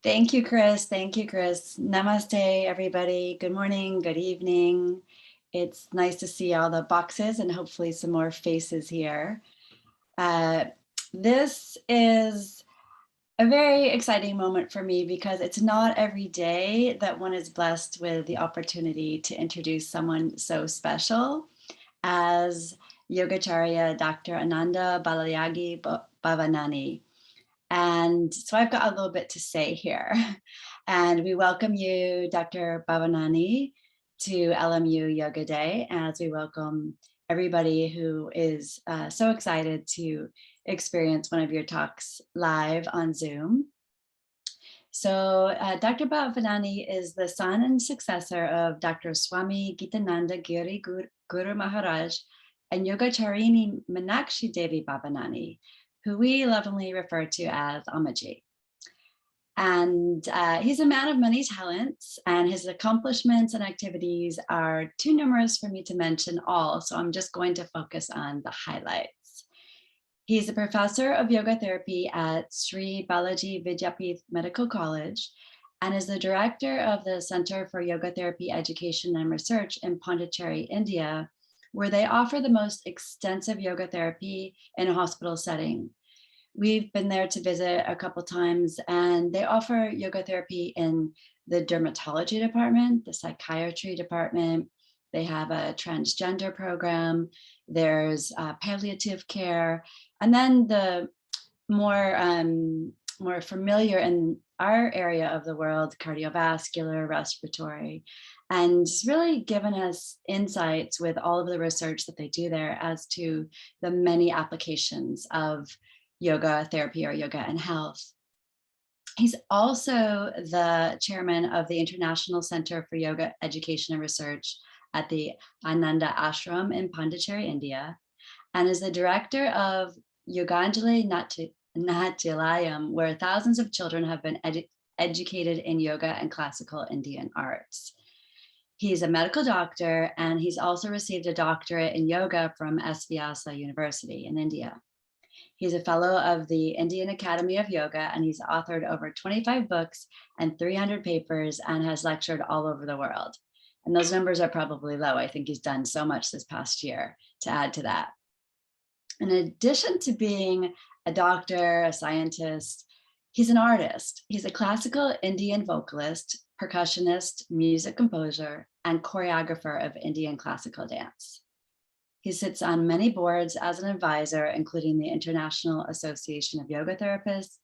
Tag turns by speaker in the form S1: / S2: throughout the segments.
S1: Thank you, Chris. Thank you, Chris. Namaste, everybody. Good morning, good evening. It's nice to see all the boxes and hopefully some more faces here. This is a very exciting moment for me because it's not every day that one is blessed with the opportunity to introduce someone so special as Yogacharya Dr. Ananda Balayagi Bhavanani. And so I've got a little bit to say here. And we welcome you, Dr. Bhavanani, to LMU Yoga Day, as we welcome everybody who is so excited to experience one of your talks live on Zoom. So Dr. Bhavanani is the son and successor of Dr. Swami Gitananda Giri Guru Maharaj and Yogacharini Meenakshi Devi Bhavanani, who we lovingly refer to as Amaji. And he's a man of many talents, and his accomplishments and activities are too numerous for me to mention all, so I'm just going to focus on the highlights. He's a professor of yoga therapy at Sri Balaji Vidyapith Medical College and is the director of the Center for Yoga Therapy Education and Research in Pondicherry, India, where they offer the most extensive yoga therapy in a hospital setting. We've been there to visit a couple times, and they offer yoga therapy in the dermatology department, the psychiatry department. They have a transgender program. There's palliative care. And then the more familiar in our area of the world, cardiovascular, respiratory, and it's really given us insights with all of the research that they do there as to the many applications of yoga therapy or yoga and health. He's also the chairman of the International Center for Yoga Education and Research at the Ananda Ashram in Pondicherry, India, and is the director of Yoganjali Natyalayam, where thousands of children have been educated in yoga and classical Indian arts. He's a medical doctor, and he's also received a doctorate in yoga from S. Vyasa University in India. He's a fellow of the Indian Academy of Yoga, and he's authored over 25 books and 300 papers and has lectured all over the world. And those numbers are probably low. I think he's done so much this past year to add to that. In addition to being a doctor, a scientist, he's an artist. He's a classical Indian vocalist, percussionist, music composer, and choreographer of Indian classical dance. He sits on many boards as an advisor, including the International Association of Yoga Therapists,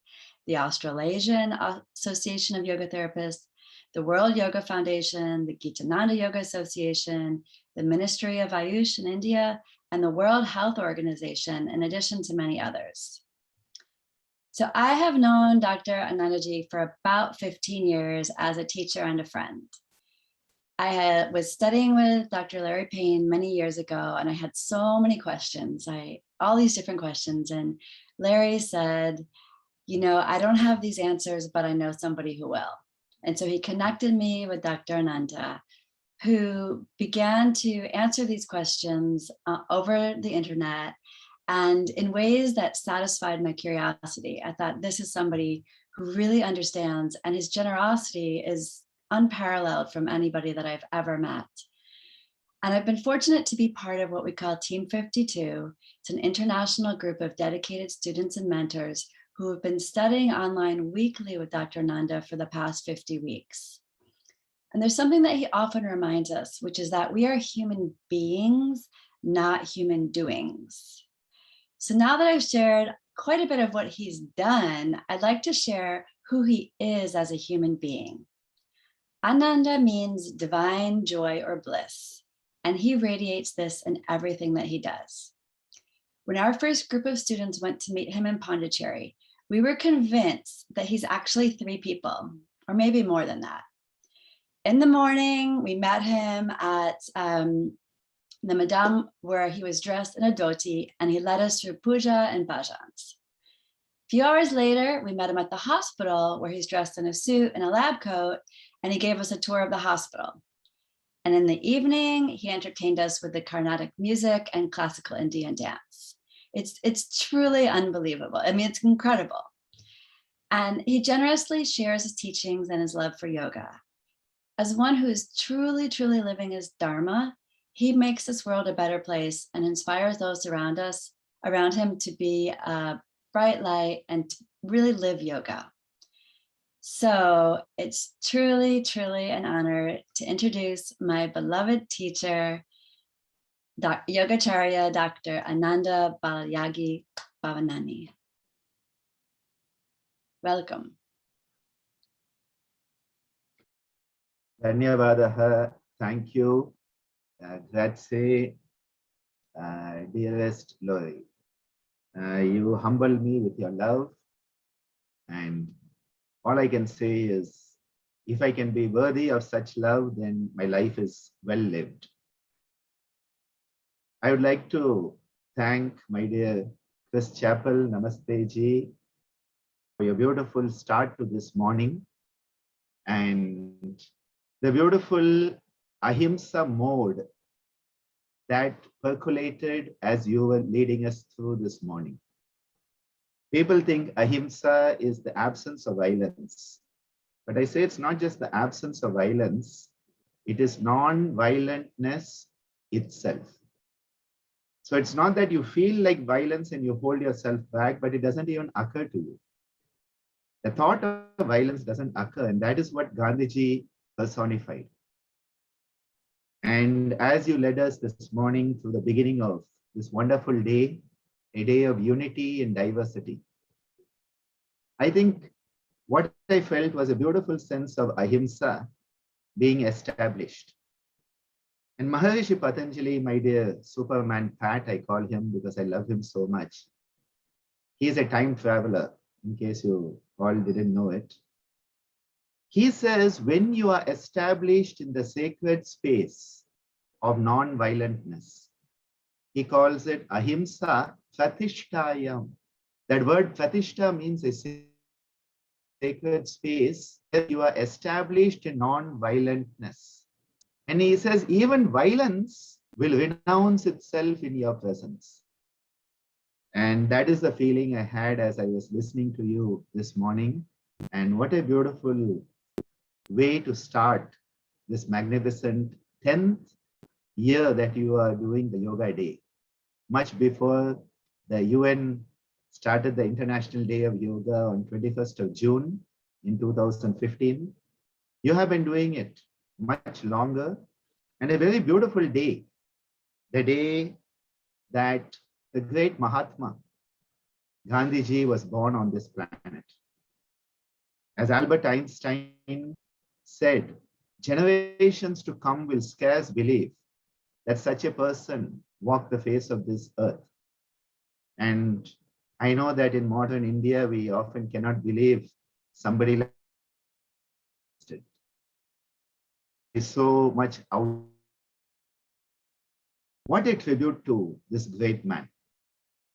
S1: the Australasian Association of Yoga Therapists, the World Yoga Foundation, the Gitananda Yoga Association, the Ministry of Ayush in India, and the World Health Organization, in addition to many others. So I have known Dr. Anandaji for about 15 years as a teacher and a friend. I was studying with Dr. Larry Payne many years ago, and I had so many questions, all these different questions. And Larry said, you know, I don't have these answers, but I know somebody who will. And so he connected me with Dr. Ananda, who began to answer these questions over the internet and in ways that satisfied my curiosity. I thought, this is somebody who really understands, and his generosity is unparalleled from anybody that I've ever met. And I've been fortunate to be part of what we call Team 52. It's an international group of dedicated students and mentors who have been studying online weekly with Dr. Ananda for the past 50 weeks. And there's something that he often reminds us, which is that we are human beings, not human doings. So now that I've shared quite a bit of what he's done, I'd like to share who he is as a human being. Ananda means divine joy or bliss, and he radiates this in everything that he does. When our first group of students went to meet him in Pondicherry, we were convinced that he's actually 3 people, or maybe more than that. In the morning, we met him at the Madame, where he was dressed in a dhoti, and he led us through puja and bhajans. A few hours later, we met him at the hospital, where he's dressed in a suit and a lab coat, and he gave us a tour of the hospital. And in the evening, he entertained us with the Carnatic music and classical Indian dance. It's truly unbelievable. I mean, it's incredible. And he generously shares his teachings and his love for yoga. As one who is truly, truly living his Dharma, he makes this world a better place and inspires those around him to be a bright light and to really live yoga. So it's truly, truly an honor to introduce my beloved teacher, Yogacharya Dr. Ananda Balayagi Bhavanani. Welcome.
S2: Dhanyavadaha. Thank you. Grazie, dearest Lori. You humble me with your love, and all I can say is, if I can be worthy of such love, then my life is well lived. I would like to thank my dear Chris Chapel, Namaste Ji, for your beautiful start to this morning and the beautiful Ahimsa mode that percolated as you were leading us through this morning. People think Ahimsa is the absence of violence, but I say it's not just the absence of violence, it is non-violentness itself. So it's not that you feel like violence and you hold yourself back, but it doesn't even occur to you. The thought of violence doesn't occur, and that is what Gandhiji personified. And as you led us this morning through the beginning of this wonderful day, a day of unity and diversity, I think what I felt was a beautiful sense of Ahimsa being established. And Maharishi Patanjali, my dear Superman Pat, I call him because I love him so much. He is a time traveler, in case you all didn't know it. He says, when you are established in the sacred space of non-violentness, he calls it Ahimsa Pratishtayam. That word Pratishta means a sacred space where you are established in non-violentness. And he says, even violence will renounce itself in your presence. And that is the feeling I had as I was listening to you this morning. And what a beautiful way to start this magnificent 10th year that you are doing the Yoga Day. Much before the UN started the International Day of Yoga on 21st of June in 2015, you have been doing it much longer, and a very beautiful day, the day that the great Mahatma Gandhiji was born on this planet. As Albert Einstein said, generations to come will scarce believe that such a person walked the face of this earth. And I know that in modern India, we often cannot believe somebody like this is so much out. What a tribute to this great man.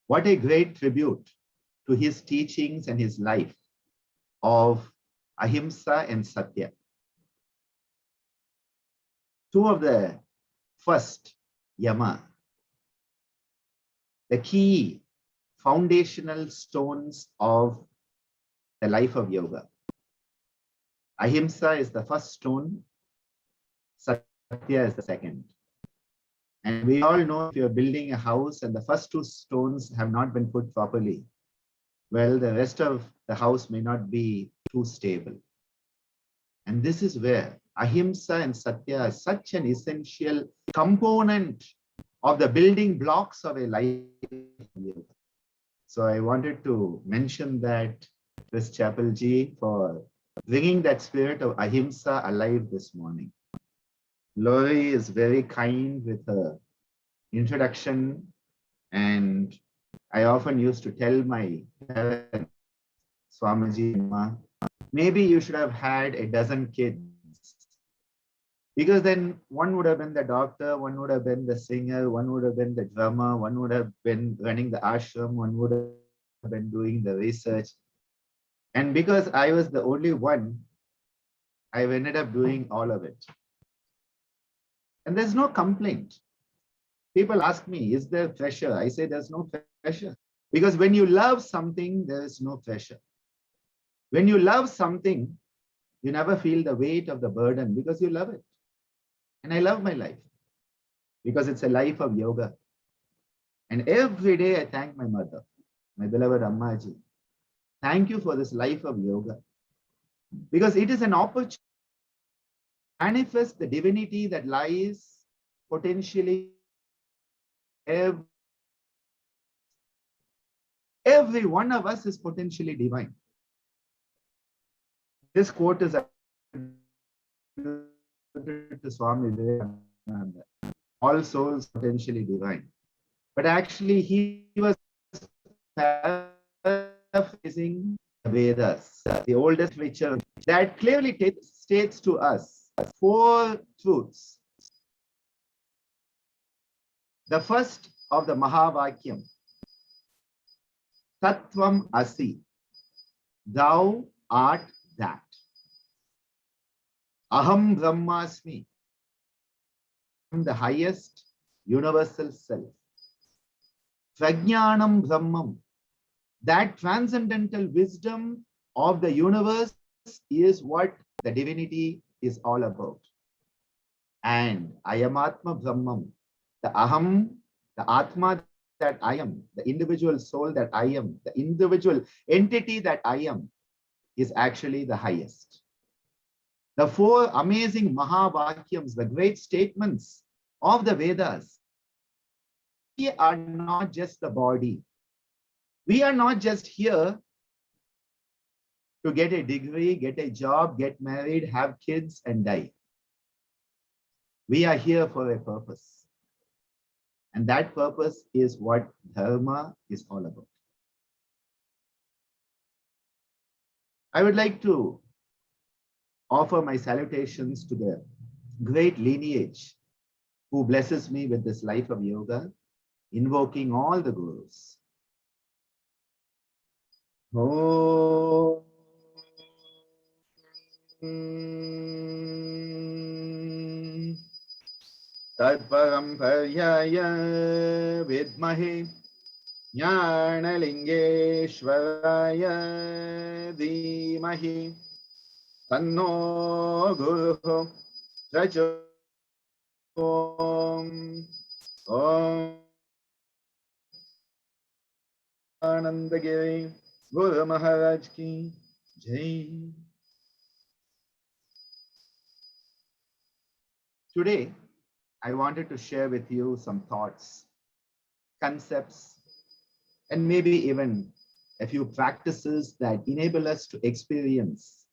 S2: What a great tribute to his teachings and his life of Ahimsa and Satya. Two of the first yama, the key foundational stones of the life of yoga. Ahimsa is the first stone, Satya is the second. And we all know if you're building a house and the first two stones have not been put properly, well, the rest of the house may not be too stable. And this is where Ahimsa and Satya are such an essential component of the building blocks of a life of yoga. So I wanted to mention that, Chris Chapel ji, for bringing that spirit of Ahimsa alive this morning. Lori is very kind with her introduction, and I often used to tell my parents, Swamiji, maybe you should have had a dozen kids, because then one would have been the doctor, one would have been the singer, one would have been the drummer, one would have been running the ashram, one would have been doing the research. And because I was the only one, I ended up doing all of it. And there's no complaint. People ask me, is there pressure? I say there's no pressure. Because when you love something, there is no pressure. When you love something, you never feel the weight of the burden because you love it. And I love my life because it's a life of yoga. And every day I thank my mother, my beloved Ammaji. Thank you for this life of yoga because it is an opportunity to manifest the divinity that lies potentially every one of us is potentially divine. This quote is to Swami Vivekananda. All souls potentially divine. But actually, he was paraphrasing the Vedas, the oldest literature that clearly states to us four truths. The first of the Mahavakyam, Tattvam Asi, thou art that. Aham Brahmasmi, I am the highest universal self. Prajnanam Brahmam, that transcendental wisdom of the universe is what the divinity is all about. And Ayamatma Brahmam, the Aham, the Atma that I am, the individual soul that I am, the individual entity that I am, is actually the highest. The four amazing Mahavakyams, the great statements of the Vedas, we are not just the body. We are not just here to get a degree, get a job, get married, have kids, and die. We are here for a purpose. And that purpose is what Dharma is all about. I would like to offer my salutations to the great lineage who blesses me with this life of yoga, invoking all the gurus. Oh. Tatparam Paryaya Vidmahe Jnanalingeshwaraya Dhimahi Tanno Guru Prachodayam. Om Ananda Giri Guru Maharaj Ki Jai. Today, I wanted to share with you some thoughts, concepts, and maybe even a few practices that enable us to experience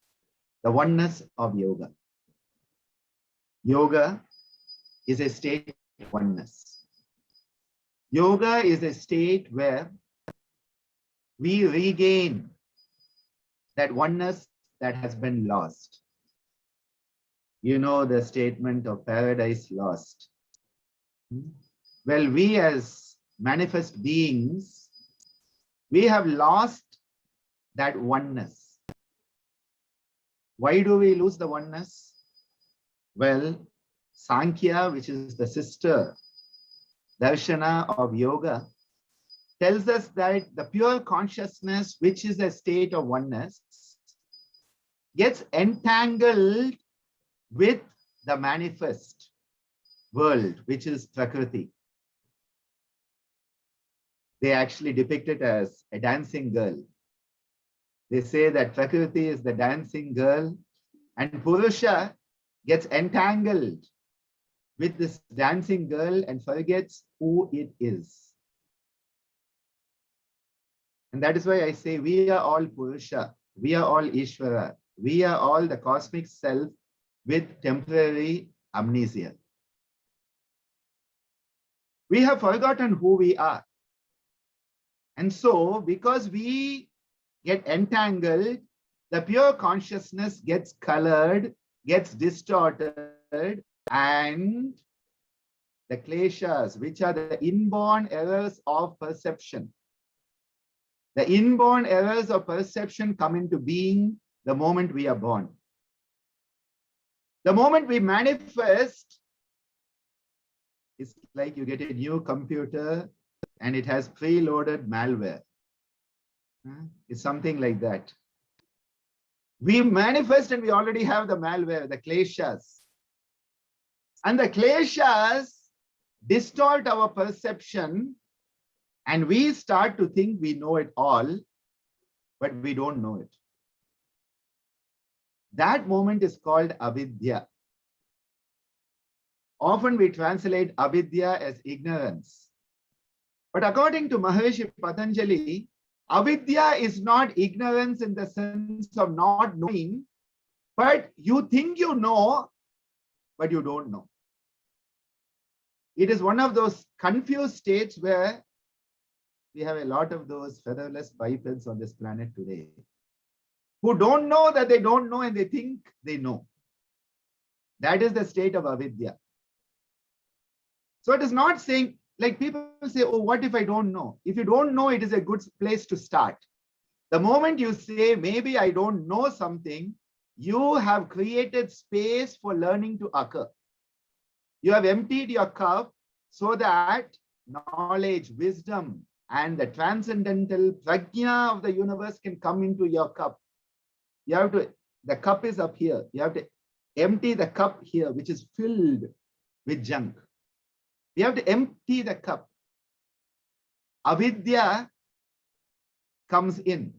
S2: the oneness of yoga. Yoga is a state of oneness. Yoga is a state where we regain that oneness that has been lost. You know the statement of paradise lost. Well, we as manifest beings, we have lost that oneness. Why do we lose the oneness? Well, Sankhya, which is the sister darshana of yoga, tells us that the pure consciousness, which is a state of oneness, gets entangled with the manifest world, which is Prakriti. They actually depict it as a dancing girl. They say that Prakriti is the dancing girl and Purusha gets entangled with this dancing girl and forgets who it is. And that is why I say we are all Purusha, we are all Ishvara, we are all the cosmic self with temporary amnesia. We have forgotten who we are. And so, because we get entangled, the pure consciousness gets colored, gets distorted, and the kleshas, which are the inborn errors of perception. The inborn errors of perception come into being the moment we are born. The moment we manifest, it's like you get a new computer and it has preloaded malware. It's something like that. We manifest and we already have the malware, the kleshas. And the kleshas distort our perception and we start to think we know it all, but we don't know it. That moment is called avidya. Often we translate avidya as ignorance. But according to Maharishi Patanjali, avidya is not ignorance in the sense of not knowing, but you think you know, but you don't know. It is one of those confused states where we have a lot of those featherless bipeds on this planet today, who don't know that they don't know and they think they know. That is the state of avidya. So it is not saying, like people say, oh, what if I don't know? If you don't know, it is a good place to start. The moment you say, maybe I don't know something, you have created space for learning to occur. You have emptied your cup so that knowledge, wisdom, and the transcendental prajna of the universe can come into your cup. You have to, the cup is up here. You have to empty the cup here, which is filled with junk. You have to empty the cup. Avidya comes in.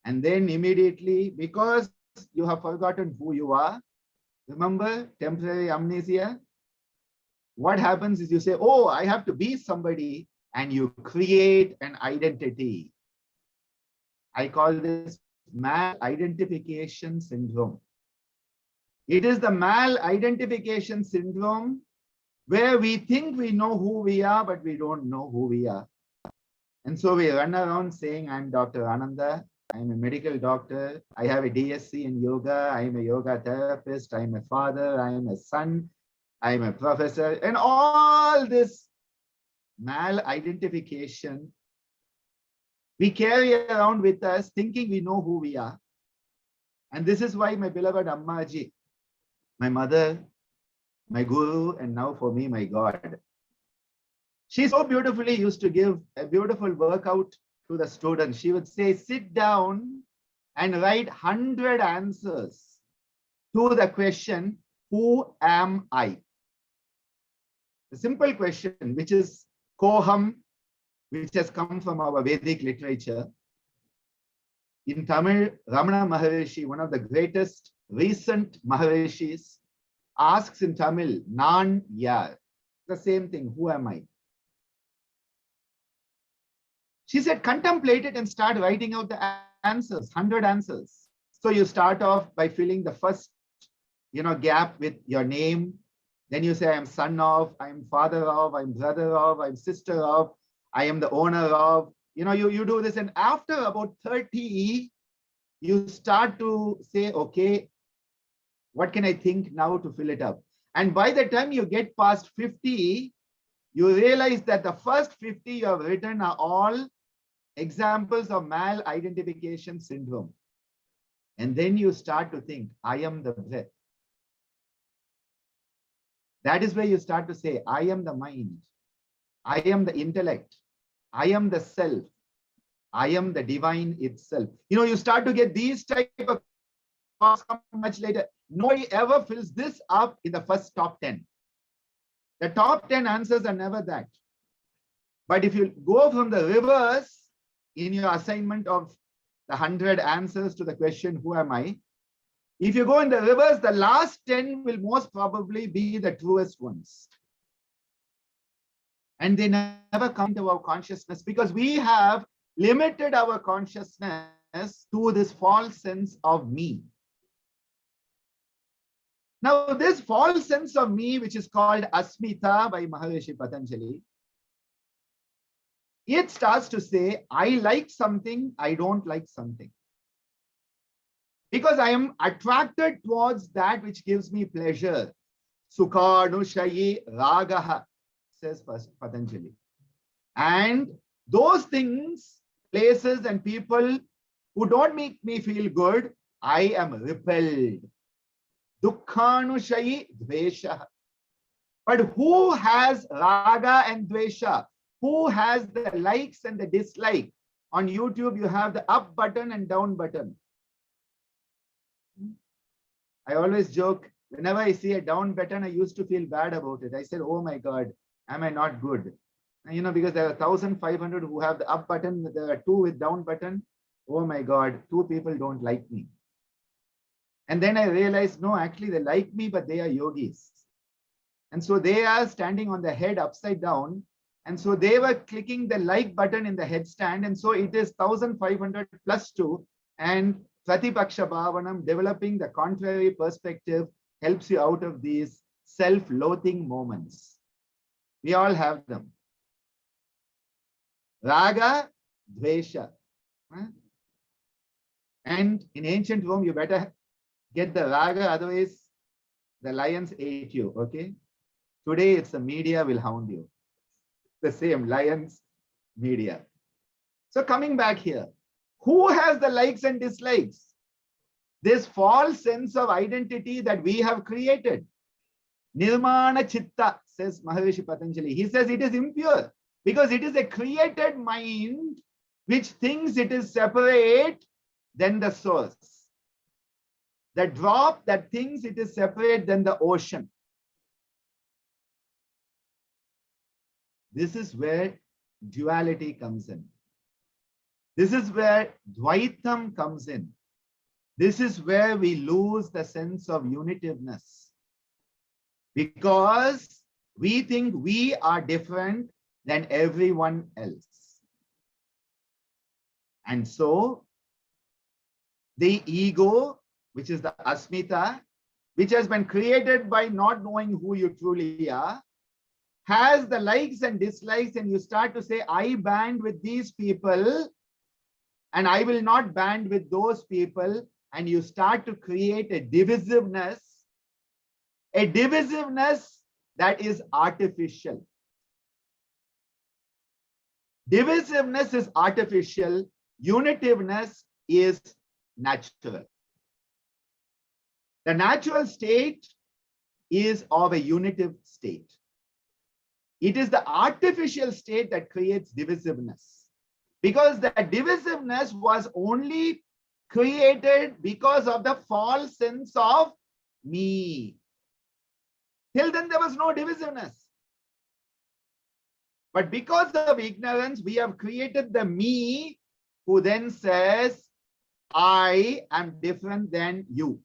S2: And then immediately, because you have forgotten who you are, remember temporary amnesia? What happens is you say, oh, I have to be somebody, and you create an identity. I call this mal-identification syndrome. It is the mal-identification syndrome where we think we know who we are, but we don't know who we are. And so we run around saying, I'm Dr. Ananda, I'm a medical doctor, I have a DSc in yoga, I'm a yoga therapist, I'm a father, I'm a son, I'm a professor, and all this mal-identification we carry around with us thinking we know who we are. And this is why my beloved Ammaji, my mother, my guru, and now for me, my God, she so beautifully used to give a beautiful workout to the students. She would say, sit down and write 100 answers to the question, who am I? The simple question, which is koham, which has come from our Vedic literature. In Tamil, Ramana Maharishi, one of the greatest recent Maharishis, asks in Tamil, Nan yar. The same thing, who am I? She said, contemplate it and start writing out the answers, 100 answers. So you start off by filling the first, gap with your name. Then you say, I'm son of, I'm father of, I'm brother of, I'm sister of, I am the owner of. You do this, and after about 30, you start to say, okay, what can I think now to fill it up? And by the time you get past 50, you realize that the first 50 you have written are all examples of mal-identification syndrome. And then you start to think, I am the breath. That is where you start to say, I am the mind. I am the intellect. I am the self. I am the divine itself. You start to get these type of thoughts much later. Nobody ever fills this up in the first top 10. The top 10 answers are never that. But if you go from the reverse in your assignment of the 100 answers to the question, who am I? If you go in the reverse, the last 10 will most probably be the truest ones. And they never come to our consciousness because we have limited our consciousness to this false sense of me. Now, this false sense of me, which is called Asmita by Maharishi Patanjali, it starts to say, I like something, I don't like something. Because I am attracted towards that which gives me pleasure. Sukhanushayi ragaha, says Patanjali. And those things, places and people who don't make me feel good, I am repelled. Dukkhanushayi dvesha. But who has raga and dvesha? Who has the likes and the dislike? On YouTube, you have the up button and down button. I always joke, whenever I see a down button, I used to feel bad about it. I said, oh my God, am I not good? Because there are 1,500 who have the up button, there are 2 with down button. Oh my God, 2 people don't like me. And then I realized, no, actually they like me, but they are yogis. And so they are standing on the head upside down. And so they were clicking the like button in the headstand. And so it is 1,500 plus 2. And Pratipaksha Bhavanam, developing the contrary perspective, helps you out of these self-loathing moments. We all have them. Raga, Dvesha. And in ancient Rome, you better get the raga, otherwise the lions ate you, okay? Today, it's the media will hound you. The same, lions, media. So coming back here, who has the likes and dislikes? This false sense of identity that we have created. Nirmana Chitta, says Maharishi Patanjali. He says it is impure because it is a created mind which thinks it is separate than the source. The drop that thinks it is separate than the ocean. This is where duality comes in. This is where Dvaitam comes in. This is where we lose the sense of unitiveness. Because we think we are different than everyone else. And so, the ego, which is the asmita, which has been created by not knowing who you truly are, has the likes and dislikes, and you start to say, I band with these people and I will not band with those people, and you start to create a divisiveness that is artificial. Divisiveness is artificial, unitiveness is natural. The natural state is of a unitive state. It is the artificial state that creates divisiveness. Because the divisiveness was only created because of the false sense of me. Till then, there was no divisiveness. But because of ignorance, we have created the me who then says, I am different than you.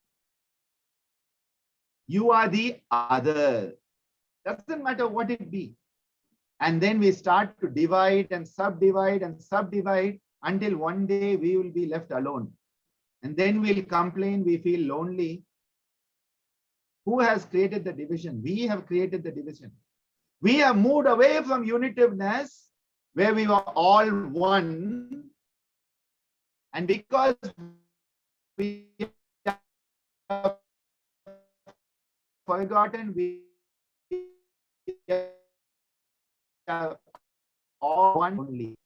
S2: You are the other. Doesn't matter what it be. And then we start to divide and subdivide until one day we will be left alone. And then we'll complain, we feel lonely. Who has created the division? We have created the division. We have moved away from unitiveness, where we were all one. And because we have forgotten, we are all one only.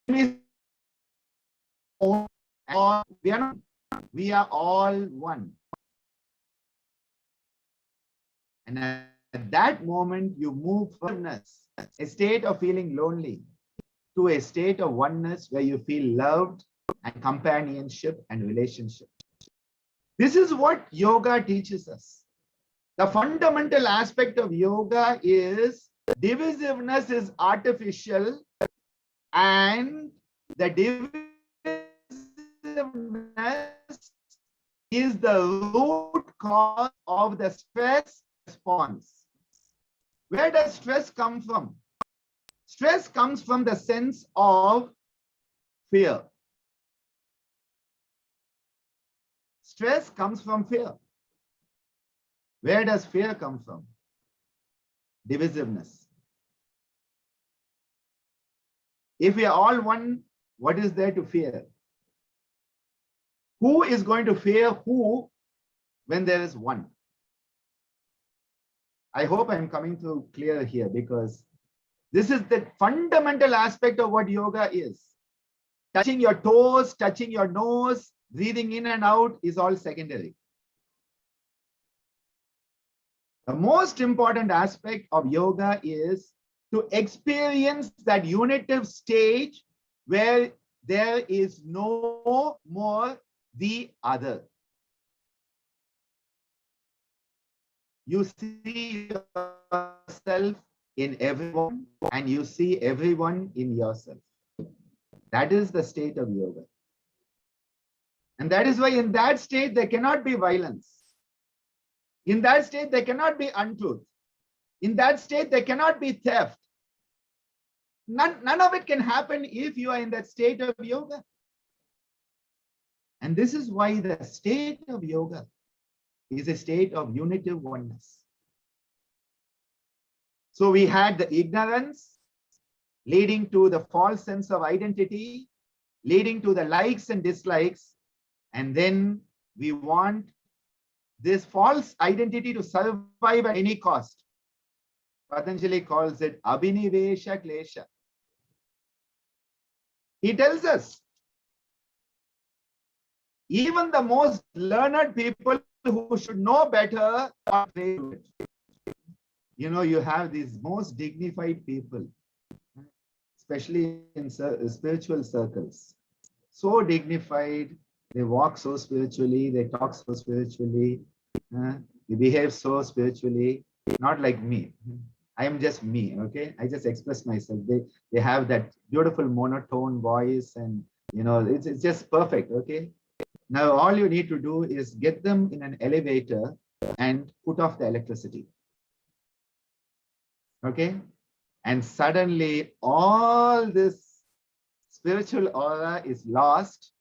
S2: We are all one. And at that moment, you move from a state of feeling lonely to a state of oneness where you feel loved and companionship and relationship. This is what yoga teaches us. The fundamental aspect of yoga is divisiveness is artificial, and the divisiveness is the root cause of the stress response. Where does stress come from? Stress comes from the sense of fear. Stress comes from fear. Where does fear come from? Divisiveness. If we are all one, what is there to fear? Who is going to fear who when there is one? I hope I'm coming through clear here, because this is the fundamental aspect of what yoga is. Touching your toes, touching your nose, breathing in and out is all secondary. The most important aspect of yoga is to experience that unitive state where there is no more the other. You see yourself in everyone and you see everyone in yourself. That is the state of yoga. And that is why in that state, there cannot be violence. In that state, there cannot be untruth. In that state, there cannot be theft. None of it can happen if you are in that state of yoga. And this is why the state of yoga is a state of unitive oneness. So we had the ignorance leading to the false sense of identity, leading to the likes and dislikes. And then we want this false identity to survive at any cost. Patanjali calls it abhinivesha klesha. He tells us, even the most learned people who should know better are afraid. You know, you have these most dignified people, especially in spiritual circles. So dignified, they walk so spiritually, they talk so spiritually, they behave so spiritually, not like me. I am just me, okay? I just express myself. They have that beautiful monotone voice and, you know, it's just perfect, okay? Now, all you need to do is get them in an elevator and put off the electricity, okay? And suddenly all this spiritual aura is lost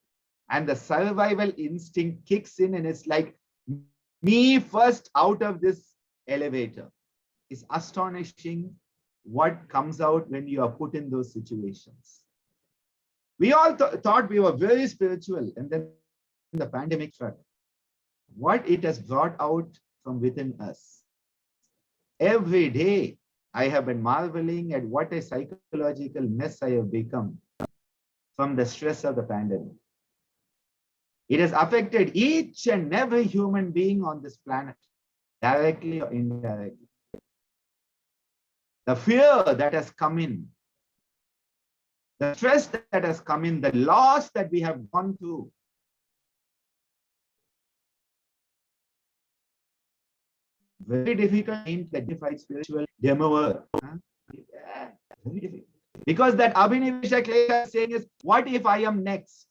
S2: and the survival instinct kicks in and it's like, me first out of this elevator. It's astonishing what comes out when you are put in those situations. We all thought we were very spiritual, and then the pandemic struck. What it has brought out from within us. Every day, I have been marveling at what a psychological mess I have become from the stress of the pandemic. It has affected each and every human being on this planet, directly or indirectly. The fear that has come in, the stress that has come in, the loss that we have gone through. Very difficult to identify spiritual demover. Yeah, very difficult. Because that Abhinivesha Klesha is saying is, what if I am next?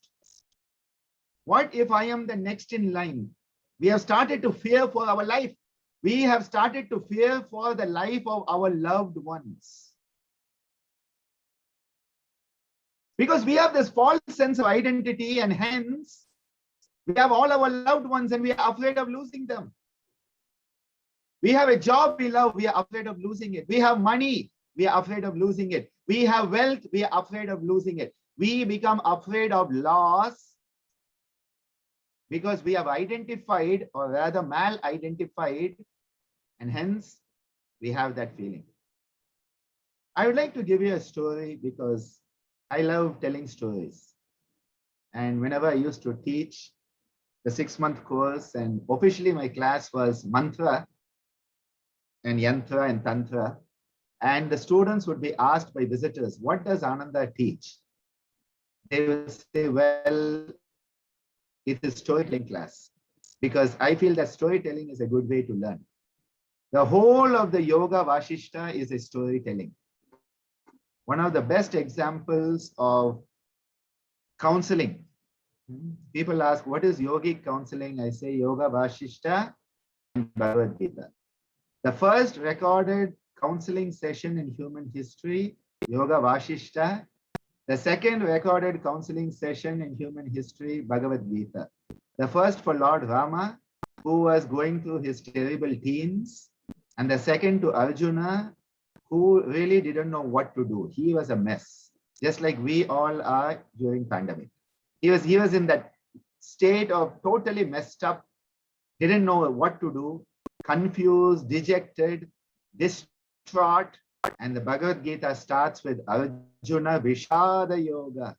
S2: What if I am the next in line? We have started to fear for our life. We have started to fear for the life of our loved ones. Because we have this false sense of identity and hence we have all our loved ones and we are afraid of losing them. We have a job we love, we are afraid of losing it. We have money, we are afraid of losing it. We have wealth, we are afraid of losing it. We become afraid of loss because we have identified or rather mal-identified and hence we have that feeling. I would like to give you a story because I love telling stories. And whenever I used to teach the 6-month course and officially my class was mantra and yantra and tantra. And the students would be asked by visitors, what does Ananda teach? They will say, well, it is storytelling class because I feel that storytelling is a good way to learn. The whole of the yoga Vashishta is a storytelling. One of the best examples of counseling. People ask, what is yogic counseling? I say yoga Vashishta and Bhagavad-Gita. The first recorded counseling session in human history, Yoga Vashishta. The second recorded counseling session in human history, Bhagavad-Gita. The first for Lord Rama, who was going through his terrible teens. And the second to Arjuna, who really didn't know what to do. He was a mess, just like we all are during pandemic. He was in that state of totally messed up, didn't know what to do, confused, dejected, distraught. And the Bhagavad Gita starts with Arjuna Vishada Yoga.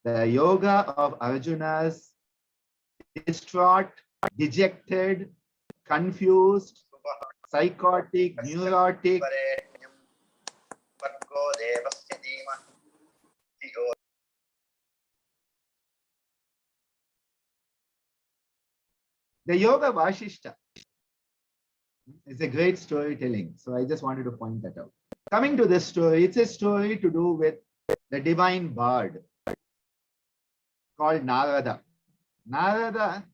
S2: The yoga of Arjuna's distraught, dejected, confused, psychotic, neurotic. The yoga Vashishta. It's a great storytelling. So I just wanted to point that out. Coming to this story, it's a story to do with the divine bard called Narada. Narada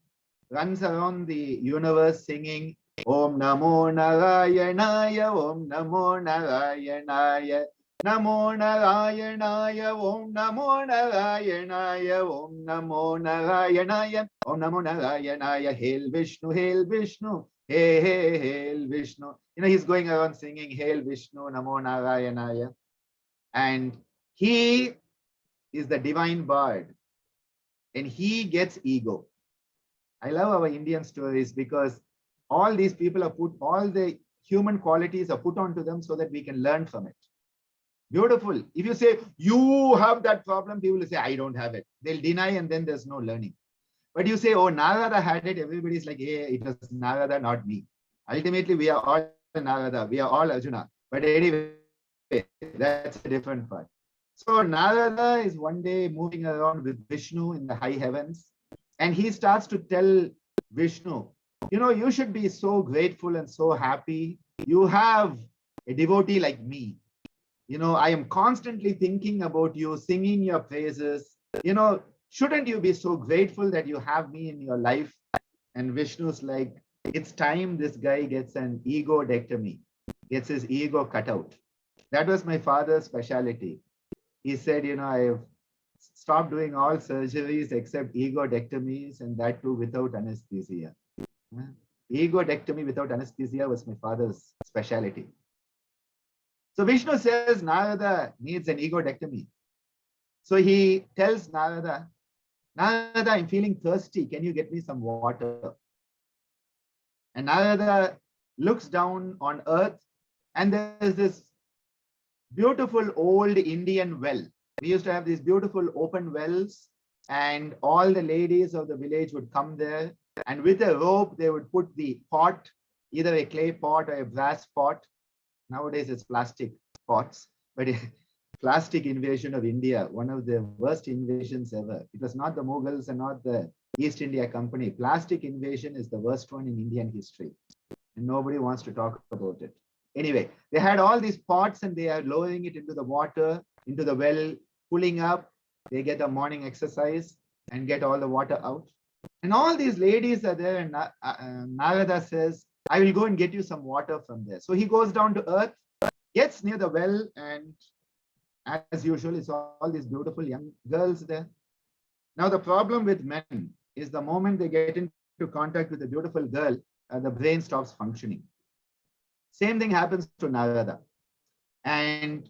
S2: runs around the universe singing Om Namo Narayanaya, Om Namo Narayanaya, Namo Narayanaya, Om Namo Narayanaya, Om Namo Narayanaya, Om Namo Narayanaya, Hail Vishnu, Hail Vishnu, Hey, hey, Hail Vishnu. He's going around singing Hail Vishnu, Namo Narayanaya. And he is the divine bard and he gets ego. I love our Indian stories because all these people are put, all the human qualities are put onto them so that we can learn from it. Beautiful. If you say, you have that problem, people will say, I don't have it. They'll deny and then there's no learning. But you say, oh, Narada had it. Everybody's like, hey, it was Narada, not me. Ultimately, we are all Narada. We are all Arjuna. But anyway, that's a different part. So Narada is one day moving around with Vishnu in the high heavens. And he starts to tell Vishnu, you should be so grateful and so happy. You have a devotee like me. I am constantly thinking about you, singing your praises. Shouldn't you be so grateful that you have me in your life? And Vishnu's like, it's time this guy gets an ego-dectomy, gets his ego cut out. That was my father's specialty. He said, I have stopped doing all surgeries except ego-dectomies, and that too without anesthesia. Ego-dectomy without anesthesia was my father's specialty. So Vishnu says Narada needs an ego-dectomy. So he tells Narada, I'm feeling thirsty. Can you get me some water? And Narada looks down on earth and there's this beautiful old Indian well. We used to have these beautiful open wells and all the ladies of the village would come there and with a rope, they would put the pot, either a clay pot or a brass pot. Nowadays it's plastic pots, but plastic invasion of India, one of the worst invasions ever. It was not the Mughals and not the East India Company. Plastic invasion is the worst one in Indian history. And nobody wants to talk about it. Anyway, they had all these pots and they are lowering it into the water, into the well, pulling up. They get a morning exercise and get all the water out. And all these ladies are there and Narada says, I will go and get you some water from there. So he goes down to earth, gets near the well, and as usual, it's all these beautiful young girls there. Now, the problem with men is the moment they get into contact with a beautiful girl, the brain stops functioning. Same thing happens to Narada. And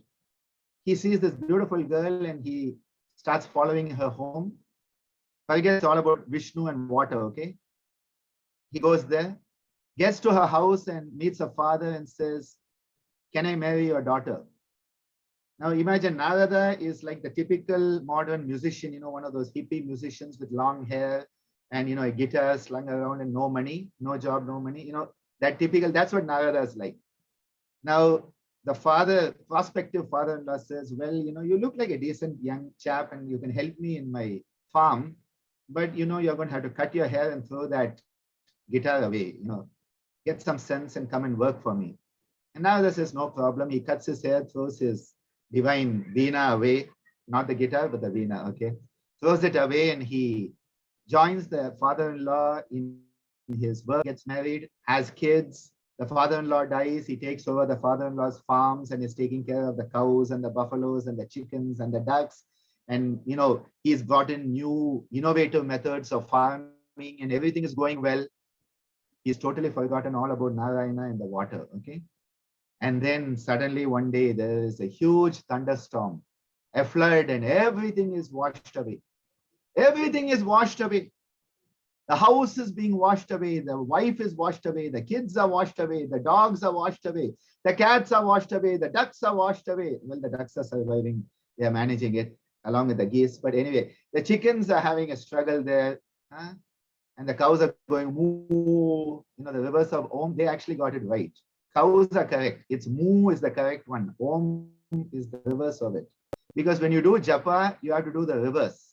S2: he sees this beautiful girl and he starts following her home. Forgets all about Vishnu and water, okay? He goes there, gets to her house and meets her father and says, can I marry your daughter? Now imagine Narada is like the typical modern musician, one of those hippie musicians with long hair and, a guitar slung around and no money, no job, no money, that typical, that's what Narada is like. Now, the prospective father-in-law says, well, you look like a decent young chap and you can help me in my farm, but, you're going to have to cut your hair and throw that guitar away, get some sense and come and work for me. And Narada says, no problem. He cuts his hair, throws his divine veena away, not the guitar, but the veena, okay? Throws it away and he joins the father-in-law in his work, gets married, has kids. The father-in-law dies. He takes over the father-in-law's farms and is taking care of the cows and the buffaloes and the chickens and the ducks. And, he's brought in new innovative methods of farming and everything is going well. He's totally forgotten all about Narayana and the water, okay? And then suddenly one day there is a huge thunderstorm, a flood, and everything is washed away. Everything is washed away. The house is being washed away. The wife is washed away. The kids are washed away. The dogs are washed away. The cats are washed away. The ducks are washed away. Well, the ducks are surviving. They are managing it along with the geese. But anyway, the chickens are having a struggle there. And the cows are going moo. The reverse of Om, they actually got it right. Cows are correct. It's moo is the correct one. Om is the reverse of it. Because when you do japa, you have to do the reverse.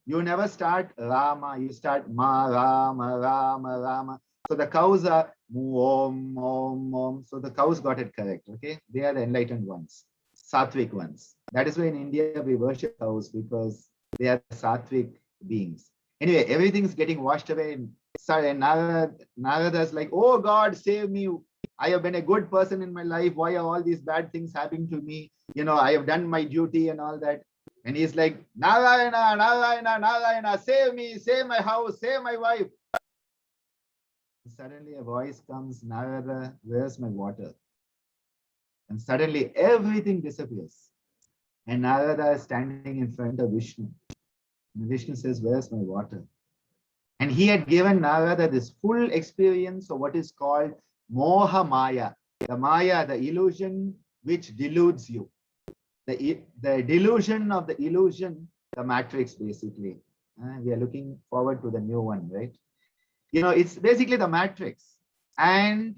S2: You never start Rama, you start Ma, Rama, Rama, Rama. So the cows are Mu, Om, Om, Om. So the cows got it correct, okay? They are the enlightened ones, Sattvic ones. That is why in India we worship cows, because they are Sattvic beings. Anyway, everything's getting washed away. And Narada is like, oh God, save me. I have been a good person in my life. Why are all these bad things happening to me? I have done my duty and all that. And he's like, Narayana, Narayana, Narayana, save me, save my house, save my wife. Suddenly a voice comes, Narada, where's my water? And suddenly everything disappears. And Narada is standing in front of Vishnu. And Vishnu says, where's my water? And he had given Narada this full experience of what is called Moha Maya. The Maya, the illusion which deludes you. The delusion of the illusion, the matrix, basically. We are looking forward to the new one, right? It's basically the matrix. And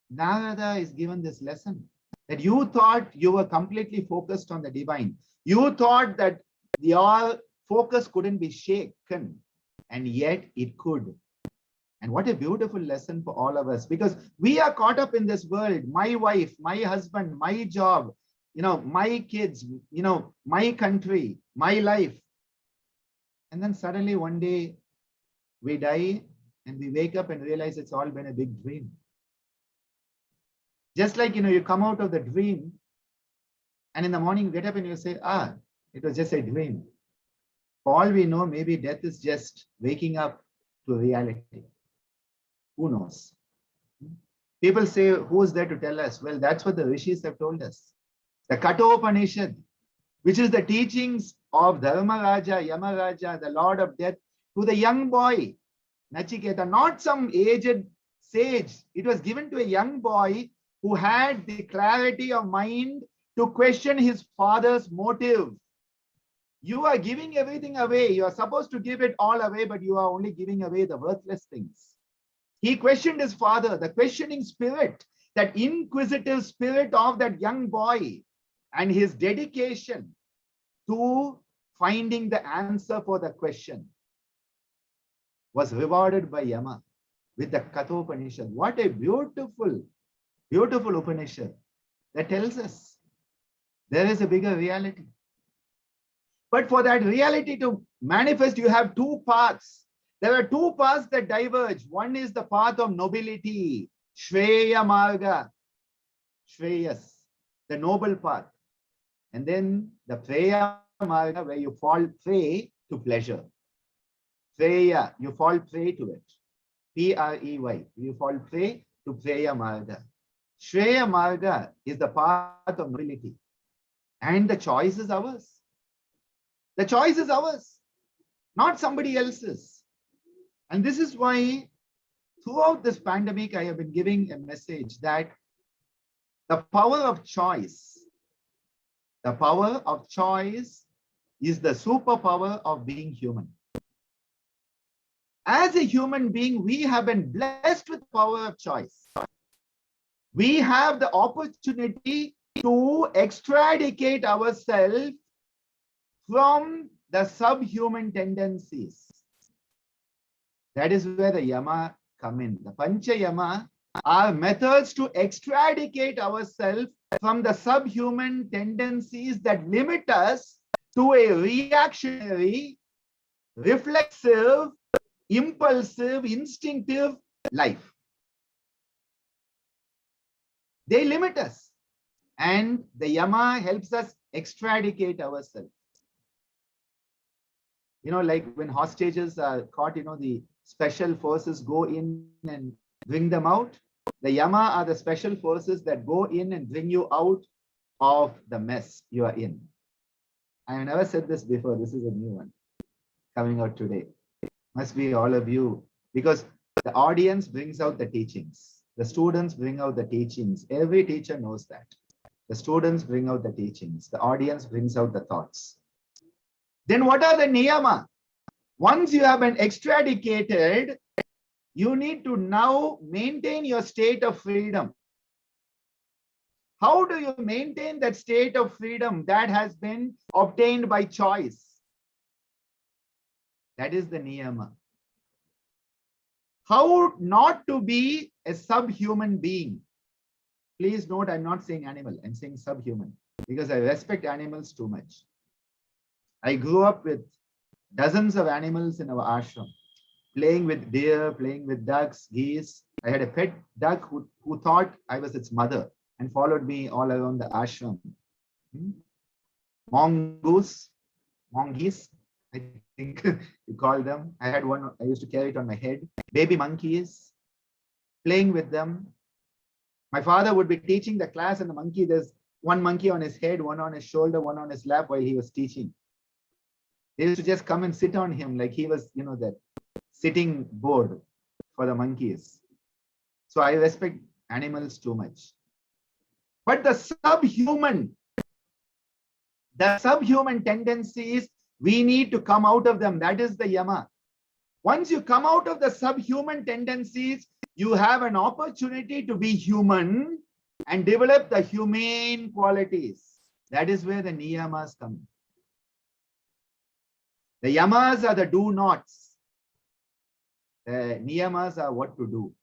S2: Narada is given this lesson that you thought you were completely focused on the divine. You thought that your focus couldn't be shaken, and yet it could. And what a beautiful lesson for all of us, because we are caught up in this world. My wife, my husband, my job, my kids, my country, my life. And then suddenly one day we die and we wake up and realize it's all been a big dream. Just like, you come out of the dream and in the morning you get up and you say, it was just a dream. For all we know, maybe death is just waking up to reality. Who knows? People say, who is there to tell us? Well, that's what the rishis have told us. The Kathopanishad, which is the teachings of Dharmaraja, Yamaraja, the Lord of Death, to the young boy, Nachiketa, not some aged sage. It was given to a young boy who had the clarity of mind to question his father's motive. You are giving everything away. You are supposed to give it all away, but you are only giving away the worthless things. He questioned his father, the questioning spirit, that inquisitive spirit of that young boy, and his dedication to finding the answer for the question was rewarded by Yama with the Kathopanishad. What a beautiful, beautiful Upanishad that tells us there is a bigger reality. But for that reality to manifest, you have two paths. There are two paths that diverge. One is the path of nobility, Shreya Marga, Shreyas, the noble path. And then the Preya Marga, where you fall prey to pleasure. Preya, you fall prey to it. P-R-E-Y, you fall prey to Preya Marga. Shreya Marga is the path of nobility. And the choice is ours. The choice is ours, not somebody else's. And this is why throughout this pandemic, I have been giving a message that the power of choice is the superpower of being human. As a human being, we have been blessed with the power of choice. We have the opportunity to extradicate ourselves from the subhuman tendencies. That is where the Yama come in. The Pancha Yama are methods to extradicate ourselves from the subhuman tendencies that limit us to a reactionary, reflexive, impulsive, instinctive life. They limit us. And the Yama helps us extradicate ourselves. Like when hostages are caught, the special forces go in and bring them out. The Yama are the special forces that go in and bring you out of the mess you are in. I have never said this before. This is a new one coming out today. Must be all of you, because the audience brings out the teachings. The students bring out the teachings. Every teacher knows that. The students bring out the teachings. The audience brings out the thoughts. Then what are the niyama? Once you have been extradicated, you need to now maintain your state of freedom. How do you maintain that state of freedom that has been obtained by choice? That is the niyama. How not to be a subhuman being. Please note, I'm not saying animal, I'm saying subhuman, because I respect animals too much. I grew up with dozens of animals in our ashram, playing with deer, playing with ducks, geese. I had a pet duck who thought I was its mother and followed me all around the ashram. Mongoose, monkeys, I think you call them. I had one, I used to carry it on my head. Baby monkeys, playing with them. My father would be teaching the class, and the monkey, there's one monkey on his head, one on his shoulder, one on his lap while he was teaching. They used to just come and sit on him like he was, that sitting board for the monkeys. So I respect animals too much. But the subhuman tendencies, we need to come out of them. That is the yama. Once you come out of the subhuman tendencies, you have an opportunity to be human and develop the humane qualities. That is where the niyamas come. The yamas are the do nots. The niyamas are what to do.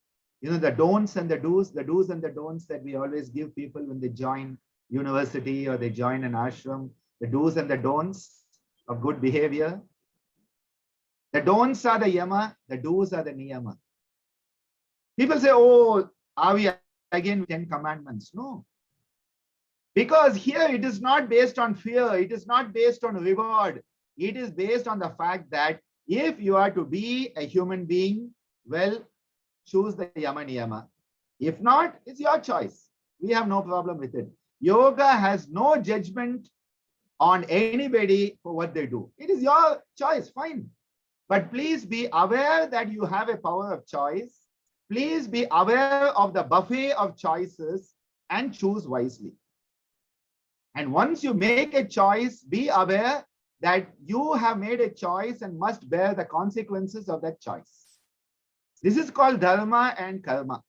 S2: The don'ts and the do's and the don'ts that we always give people when they join university or they join an ashram, the do's and the don'ts of good behavior. The don'ts are the yama, the do's are the niyama. People say, oh, are we again 10 commandments? No. Because here it is not based on fear, it is not based on reward. It is based on the fact that if you are to be a human being, well, choose the yama niyama. If not, it's your choice. We have no problem with it. Yoga has no judgment on anybody for what they do. It is your choice, fine. But please be aware that you have a power of choice. Please be aware of the buffet of choices and choose wisely. And once you make a choice, be aware that you have made a choice and must bear the consequences of that choice. This is called Dharma and Karma.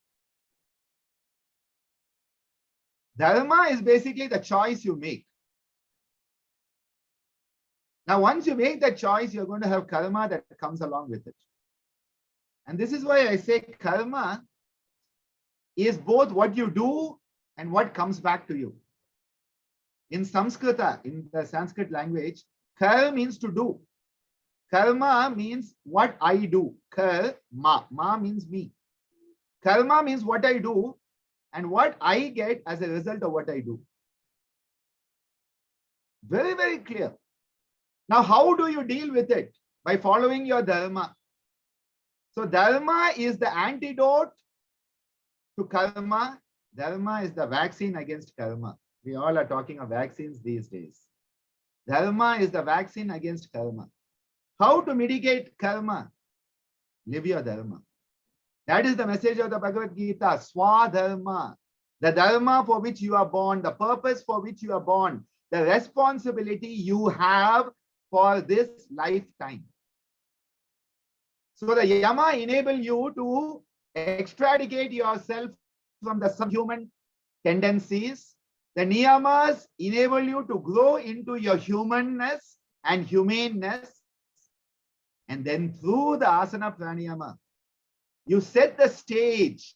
S2: Dharma is basically the choice you make. Now, once you make that choice, you're going to have karma that comes along with it. And this is why I say karma is both what you do and what comes back to you. In Samskrita, in the Sanskrit language, kar means to do. Karma means what I do. Karma. Ma means me. Karma means what I do and what I get as a result of what I do. Very, very clear. Now, how do you deal with it? By following your dharma. So dharma is the antidote to karma. Dharma is the vaccine against karma. We all are talking of vaccines these days. Dharma is the vaccine against karma. How to mitigate karma? Live your dharma. That is the message of the Bhagavad-Gita. Swadharma. The dharma for which you are born, the purpose for which you are born, the responsibility you have for this lifetime. So the yama enable you to extradicate yourself from the subhuman tendencies. The niyamas enable you to grow into your humanness and humaneness. And then through the asana pranayama, you set the stage.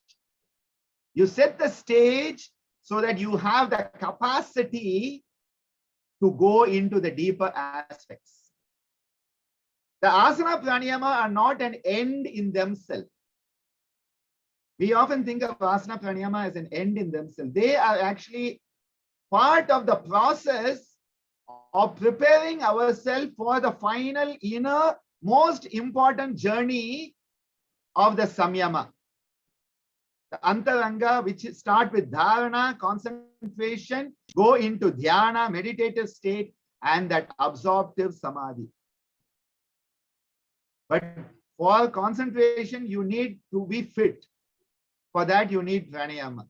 S2: You set the stage so that you have the capacity to go into the deeper aspects. The asana pranayama are not an end in themselves. We often think of asana pranayama as an end in themselves. They are actually part of the process of preparing ourselves for the final inner, most important journey of the samyama. The antaranga, which start with dharana, concentration, go into dhyana, meditative state, and that absorptive samadhi. But for concentration, you need to be fit. For that, you need pranayama.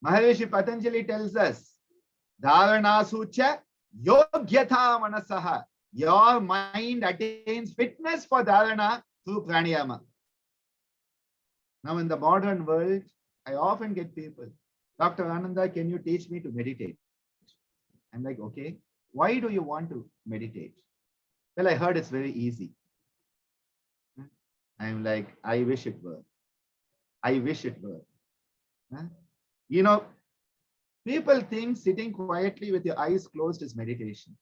S2: Maharishi Patanjali tells us, dharana sucha yogyatha manasaha. Your mind attains fitness for dharana through pranayama. Now, in the modern world, I often get people, Dr. Ananda, can you teach me to meditate? I'm like, okay, why do you want to meditate? Well, I heard it's very easy. I'm like, I wish it were. I wish it were. Huh? You know, people think sitting quietly with your eyes closed is meditation.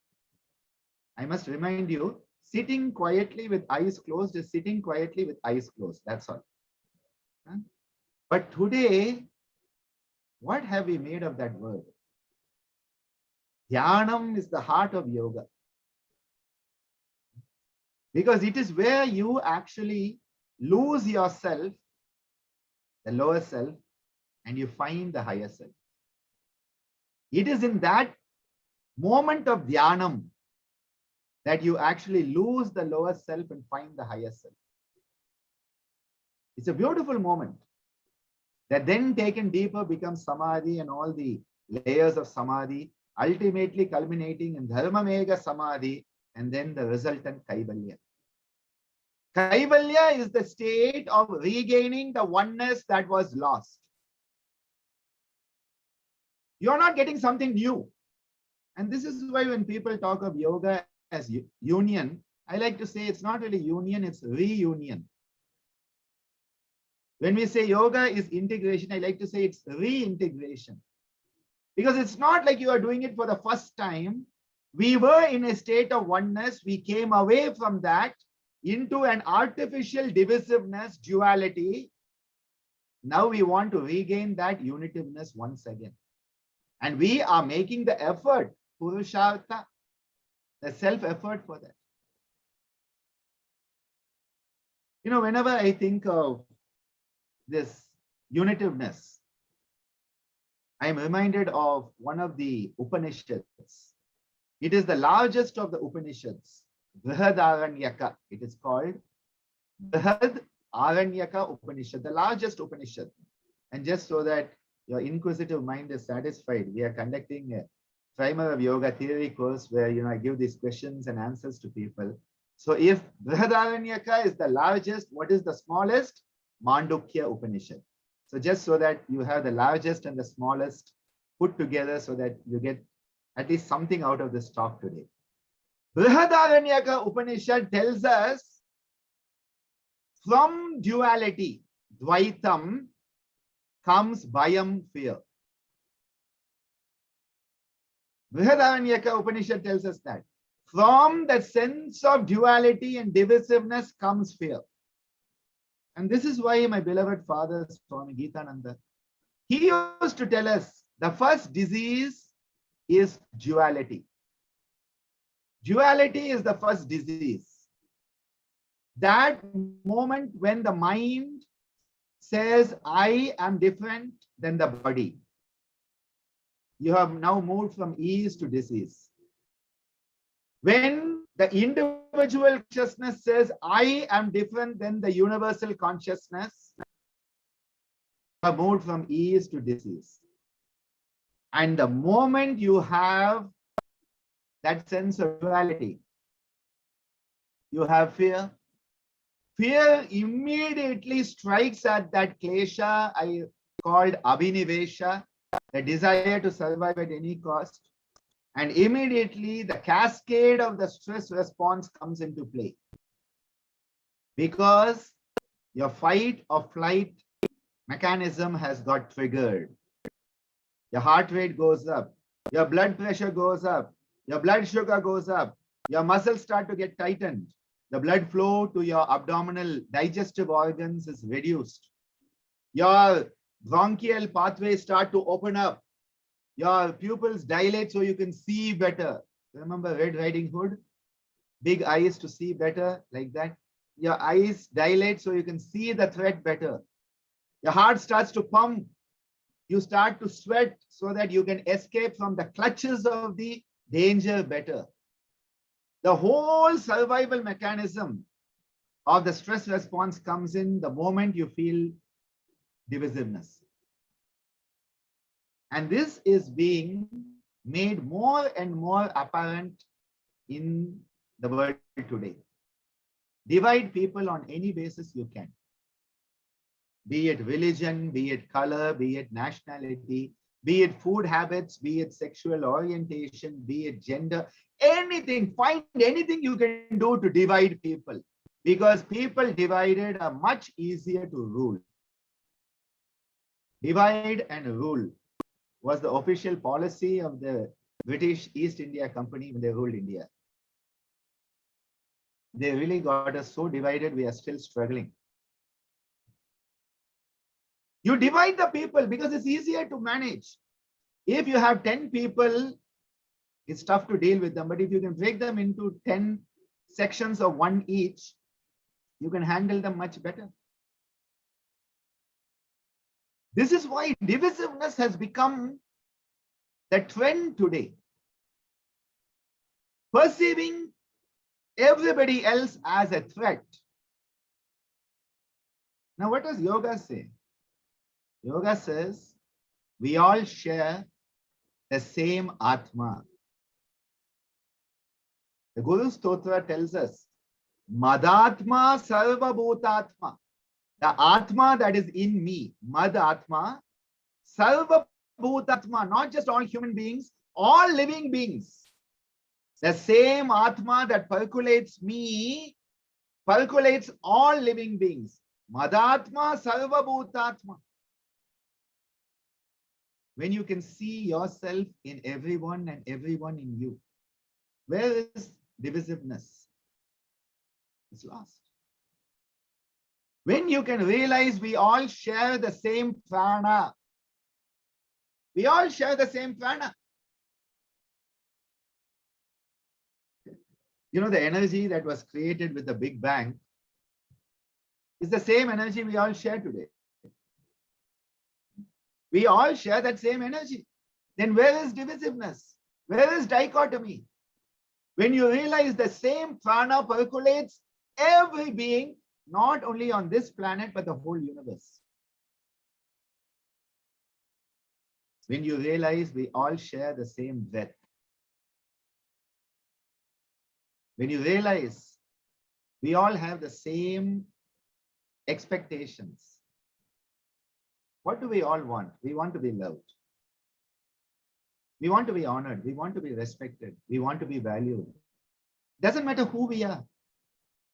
S2: I must remind you, sitting quietly with eyes closed is sitting quietly with eyes closed. That's all. Huh? But today, what have we made of that word? Dhyanam is the heart of yoga because it is where you actually lose yourself, the lower self, and you find the higher self. It is in that moment of dhyanam that you actually lose the lower self and find the higher self. It's a beautiful moment that then taken deeper becomes samadhi and all the layers of samadhi, ultimately culminating in dharma mega samadhi and then the resultant kaivalya. Kaivalya is the state of regaining the oneness that was lost. You're not getting something new. And this is why when people talk of yoga as union, I like to say it's not really union, it's reunion. When we say yoga is integration, I like to say it's reintegration. Because it's not like you are doing it for the first time. We were in a state of oneness. We came away from that into an artificial divisiveness, duality. Now we want to regain that unitiveness once again. And we are making the effort, purushartha, the self-effort for that. You know, whenever I think of this unitiveness, I am reminded of one of the Upanishads. It is the largest of the Upanishads, Brihadaranyaka. It is called Brihadaranyaka Upanishad, the largest Upanishad. And just so that your inquisitive mind is satisfied, we are conducting a primer of yoga theory course where I give these questions and answers to people. So if Brihadaranyaka is the largest, what is the smallest? Mandukya Upanishad. So just so that you have the largest and the smallest put together so that you get at least something out of this talk today. Brihadaranyaka Upanishad tells us from duality, Dvaitam, comes Bhayam, fear. Brihadaranyaka Upanishad tells us that from the sense of duality and divisiveness comes fear. And this is why my beloved father, Swami Gitananda, he used to tell us the first disease is duality. Duality is the first disease. That moment when the mind says, I am different than the body, you have now moved from ease to disease. When the individual consciousness says, I am different than the universal consciousness, you have moved from ease to disease. And the moment you have that sense of duality, you have fear. Fear immediately strikes at that klesha I called abhinivesha, the desire to survive at any cost. And immediately the cascade of the stress response comes into play. Because your fight or flight mechanism has got triggered. Your heart rate goes up, your blood pressure goes up, your blood sugar goes up, your muscles start to get tightened, the blood flow to your abdominal digestive organs is reduced, your bronchial pathways start to open up, your pupils dilate so you can see better. Remember Red Riding Hood? Big eyes to see better, like that. Your eyes dilate so you can see the threat better. Your heart starts to pump. You start to sweat so that you can escape from the clutches of the danger better. The whole survival mechanism of the stress response comes in the moment you feel divisiveness. And this is being made more and more apparent in the world today. Divide people on any basis you can. Be it religion, be it color, be it nationality, be it food habits, be it sexual orientation, be it gender, anything, find anything you can do to divide people. Because people divided are much easier to rule. Divide and rule was the official policy of the British East India Company when they ruled India. They really got us so divided, we are still struggling. You divide the people because it's easier to manage. If you have 10 people, it's tough to deal with them. But if you can break them into 10 sections of one each, you can handle them much better. This is why divisiveness has become the trend today. Perceiving everybody else as a threat. Now, what does yoga say? Yoga says we all share the same Atma. The Guru Stotra tells us, Madatma Sarva Bhutatma. The Atma that is in me, Mad Atma, Sarva Bhutatma, not just all human beings, all living beings. The same Atma that percolates me, percolates all living beings. Madatma Sarva Bhutatma. When you can see yourself in everyone and everyone in you, where is divisiveness? It's lost. When you can realize we all share the same prana. We all share the same prana. You know, the energy that was created with the Big Bang is the same energy we all share today. We all share that same energy. Then where is divisiveness? Where is dichotomy? When you realize the same prana percolates every being, not only on this planet, but the whole universe. When you realize we all share the same breath. When you realize we all have the same expectations. What do we all want? We want to be loved. We want to be honored. We want to be respected. We want to be valued. Doesn't matter who we are.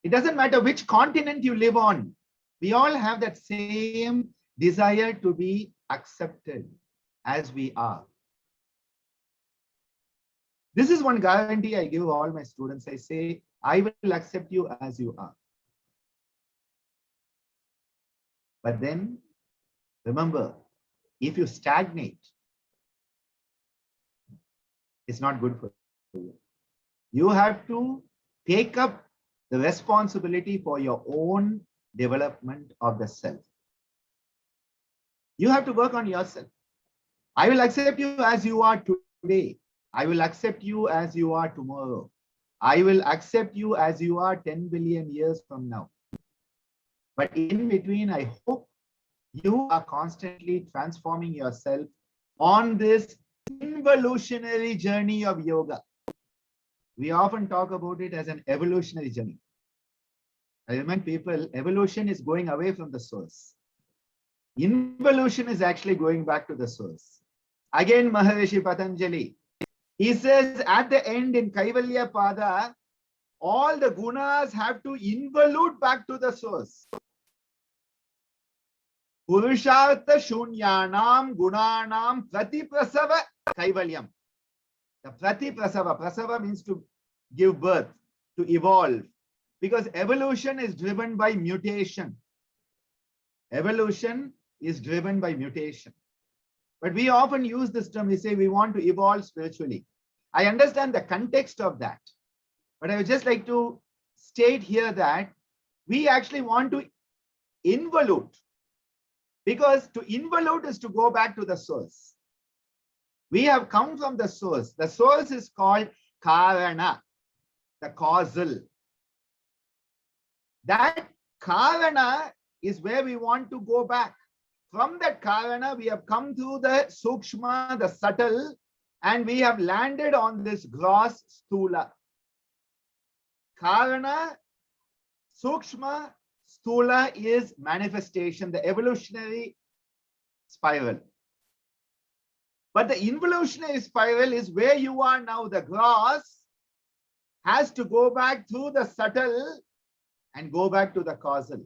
S2: It doesn't matter which continent you live on. We all have that same desire to be accepted as we are. This is one guarantee I give all my students. I say, I will accept you as you are. But then, remember, if you stagnate, it's not good for you. You have to take up the responsibility for your own development of the self. You have to work on yourself. I will accept you as you are today. I will accept you as you are tomorrow. I will accept you as you are 10 billion years from now. But in between, I hope you are constantly transforming yourself on this evolutionary journey of yoga. We often talk about it as an evolutionary journey. I remind people, evolution is going away from the source. Involution is actually going back to the source. Again, Maharishi Patanjali, he says at the end in Kaivalya Pada, all the gunas have to involute back to the source. Purushartha shunyanam gunanam pratiprasava kaivalyam. The pratiprasava, prasava means to give birth, to evolve. Because evolution is driven by mutation. Evolution is driven by mutation. But we often use this term, we say we want to evolve spiritually. I understand the context of that. But I would just like to state here that we actually want to involute. Because to involute is to go back to the source. We have come from the source. The source is called Karana, the causal. That Karana is where we want to go back. From that Karana, we have come through the Sukshma, the subtle, and we have landed on this gross Stula. Karana, Sukshma, Stula is manifestation, the evolutionary spiral. But the involutionary spiral is where you are now. The gross has to go back through the subtle and go back to the causal.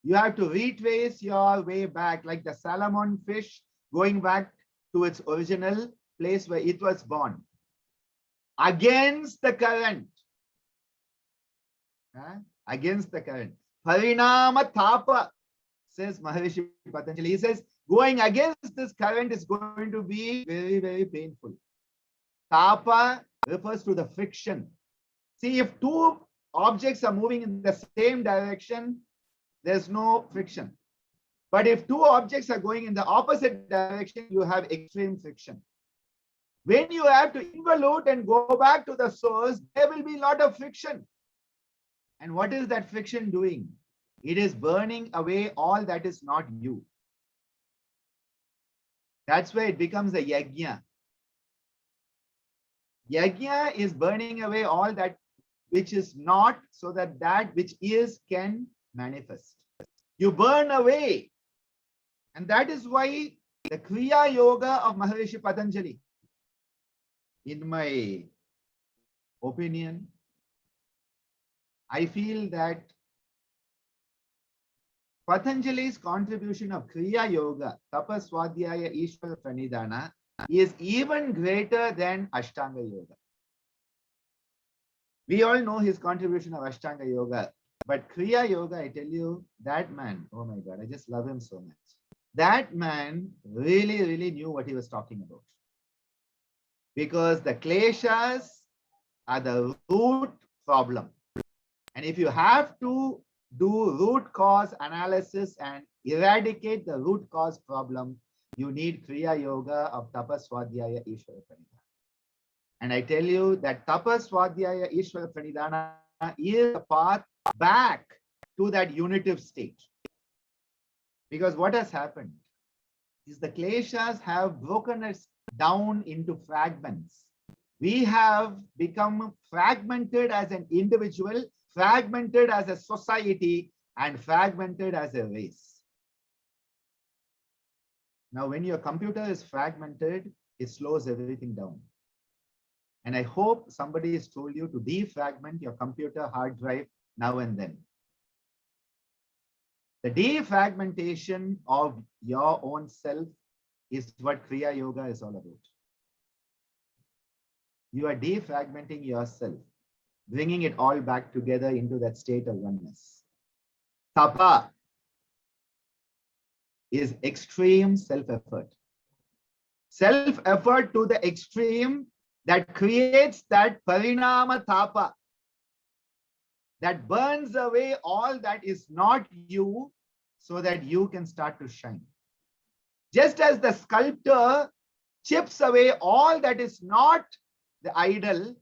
S2: You have to retrace your way back, like the salmon fish going back to its original place where it was born. Against the current. Against the current. Parinama Thapa, says Maharishi Patanjali. He says, going against this current is going to be very, very painful. Tapa refers to the friction. See, if two objects are moving in the same direction, there's no friction. But if two objects are going in the opposite direction, you have extreme friction. When you have to involute and go back to the source, there will be a lot of friction. And what is that friction doing? It is burning away all that is not you. That's where it becomes a yajna. Yajna is burning away all that which is not, so that that which is can manifest. You burn away. And that is why the Kriya Yoga of Maharishi Patanjali, in my opinion, I feel that Patanjali's contribution of Kriya Yoga, Tapas Swadhyaya Ishvara Pranidhana, is even greater than Ashtanga Yoga. We all know his contribution of Ashtanga Yoga, but Kriya Yoga, I tell you, that man, oh my God, I just love him so much. That man really, really knew what he was talking about. Because the kleshas are the root problem. And if you have to do root cause analysis and eradicate the root cause problem, you need Kriya Yoga of Tapas Swadhyaya Ishvara Pranidhana. And I tell you that Tapas Swadhyaya Ishvara Pranidhana is the path back to that unitive state. Because what has happened is the kleshas have broken us down into fragments. We have become fragmented as an individual, fragmented as a society, and fragmented as a race. Now, when your computer is fragmented, it slows everything down. And I hope somebody has told you to defragment your computer hard drive now and then. The defragmentation of your own self is what Kriya Yoga is all about. You are defragmenting yourself, bringing it all back together into that state of oneness. Tapa is extreme self-effort. Self-effort to the extreme that creates that parinama tapa, that burns away all that is not you, so that you can start to shine. Just as the sculptor chips away all that is not the idol,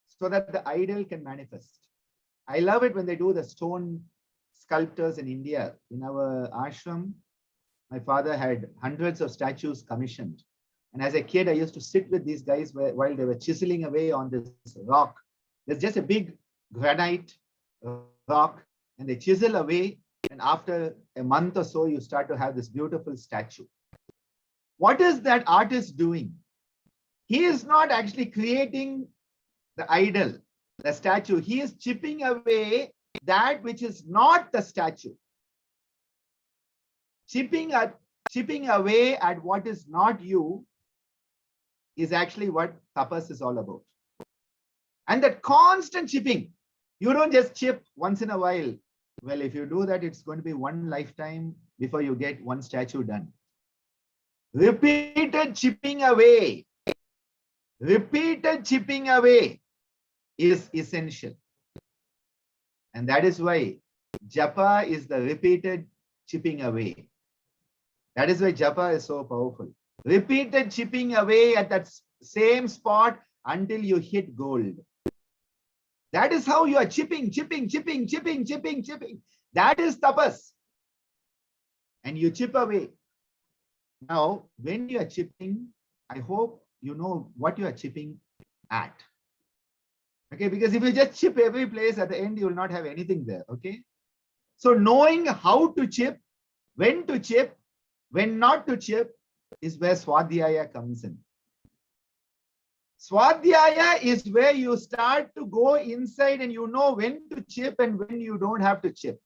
S2: so that the idol can manifest. I love it when they do the stone sculptors in India. In our ashram, my father had hundreds of statues commissioned. And as a kid, I used to sit with these guys while they were chiseling away on this rock. There's just a big granite rock, and they chisel away. And after a month or so, you start to have this beautiful statue. What is that artist doing? He is not actually creating the idol, the statue. He is chipping away that which is not the statue. Chipping away at what is not you is actually what tapas is all about. And that constant chipping, you don't just chip once in a while. Well, if you do that, it's going to be one lifetime before you get one statue done. Repeated chipping away is essential. And that is why japa is the repeated chipping away. That is why japa is so powerful. Repeated chipping away at that same spot until you hit gold. That is how you are chipping. That is tapas. And you chip away. Now, when you are chipping, I hope you know what you are chipping at. Okay, because if you just chip every place, at the end, you will not have anything there. Okay. So knowing how to chip, when not to chip, is where Swadhyaya comes in. Swadhyaya is where you start to go inside and you know when to chip and when you don't have to chip.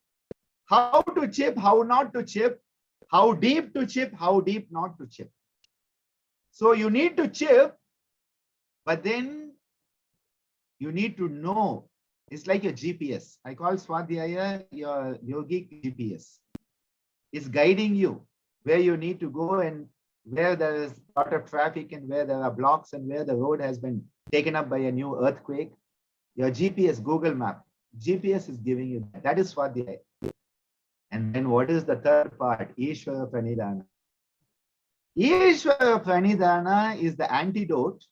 S2: How to chip, how not to chip, how deep to chip, how deep not to chip. So you need to chip, but then you need to know. It's like your GPS. I call Swadhyaya your yogic GPS. It's guiding you where you need to go and where there is a lot of traffic and where there are blocks and where the road has been taken up by a new earthquake. Your GPS, Google Map, GPS is giving you that. That is Swadhyaya. And then what is the third part? Ishvara Pranidhana. Ishvara Pranidhana is the antidote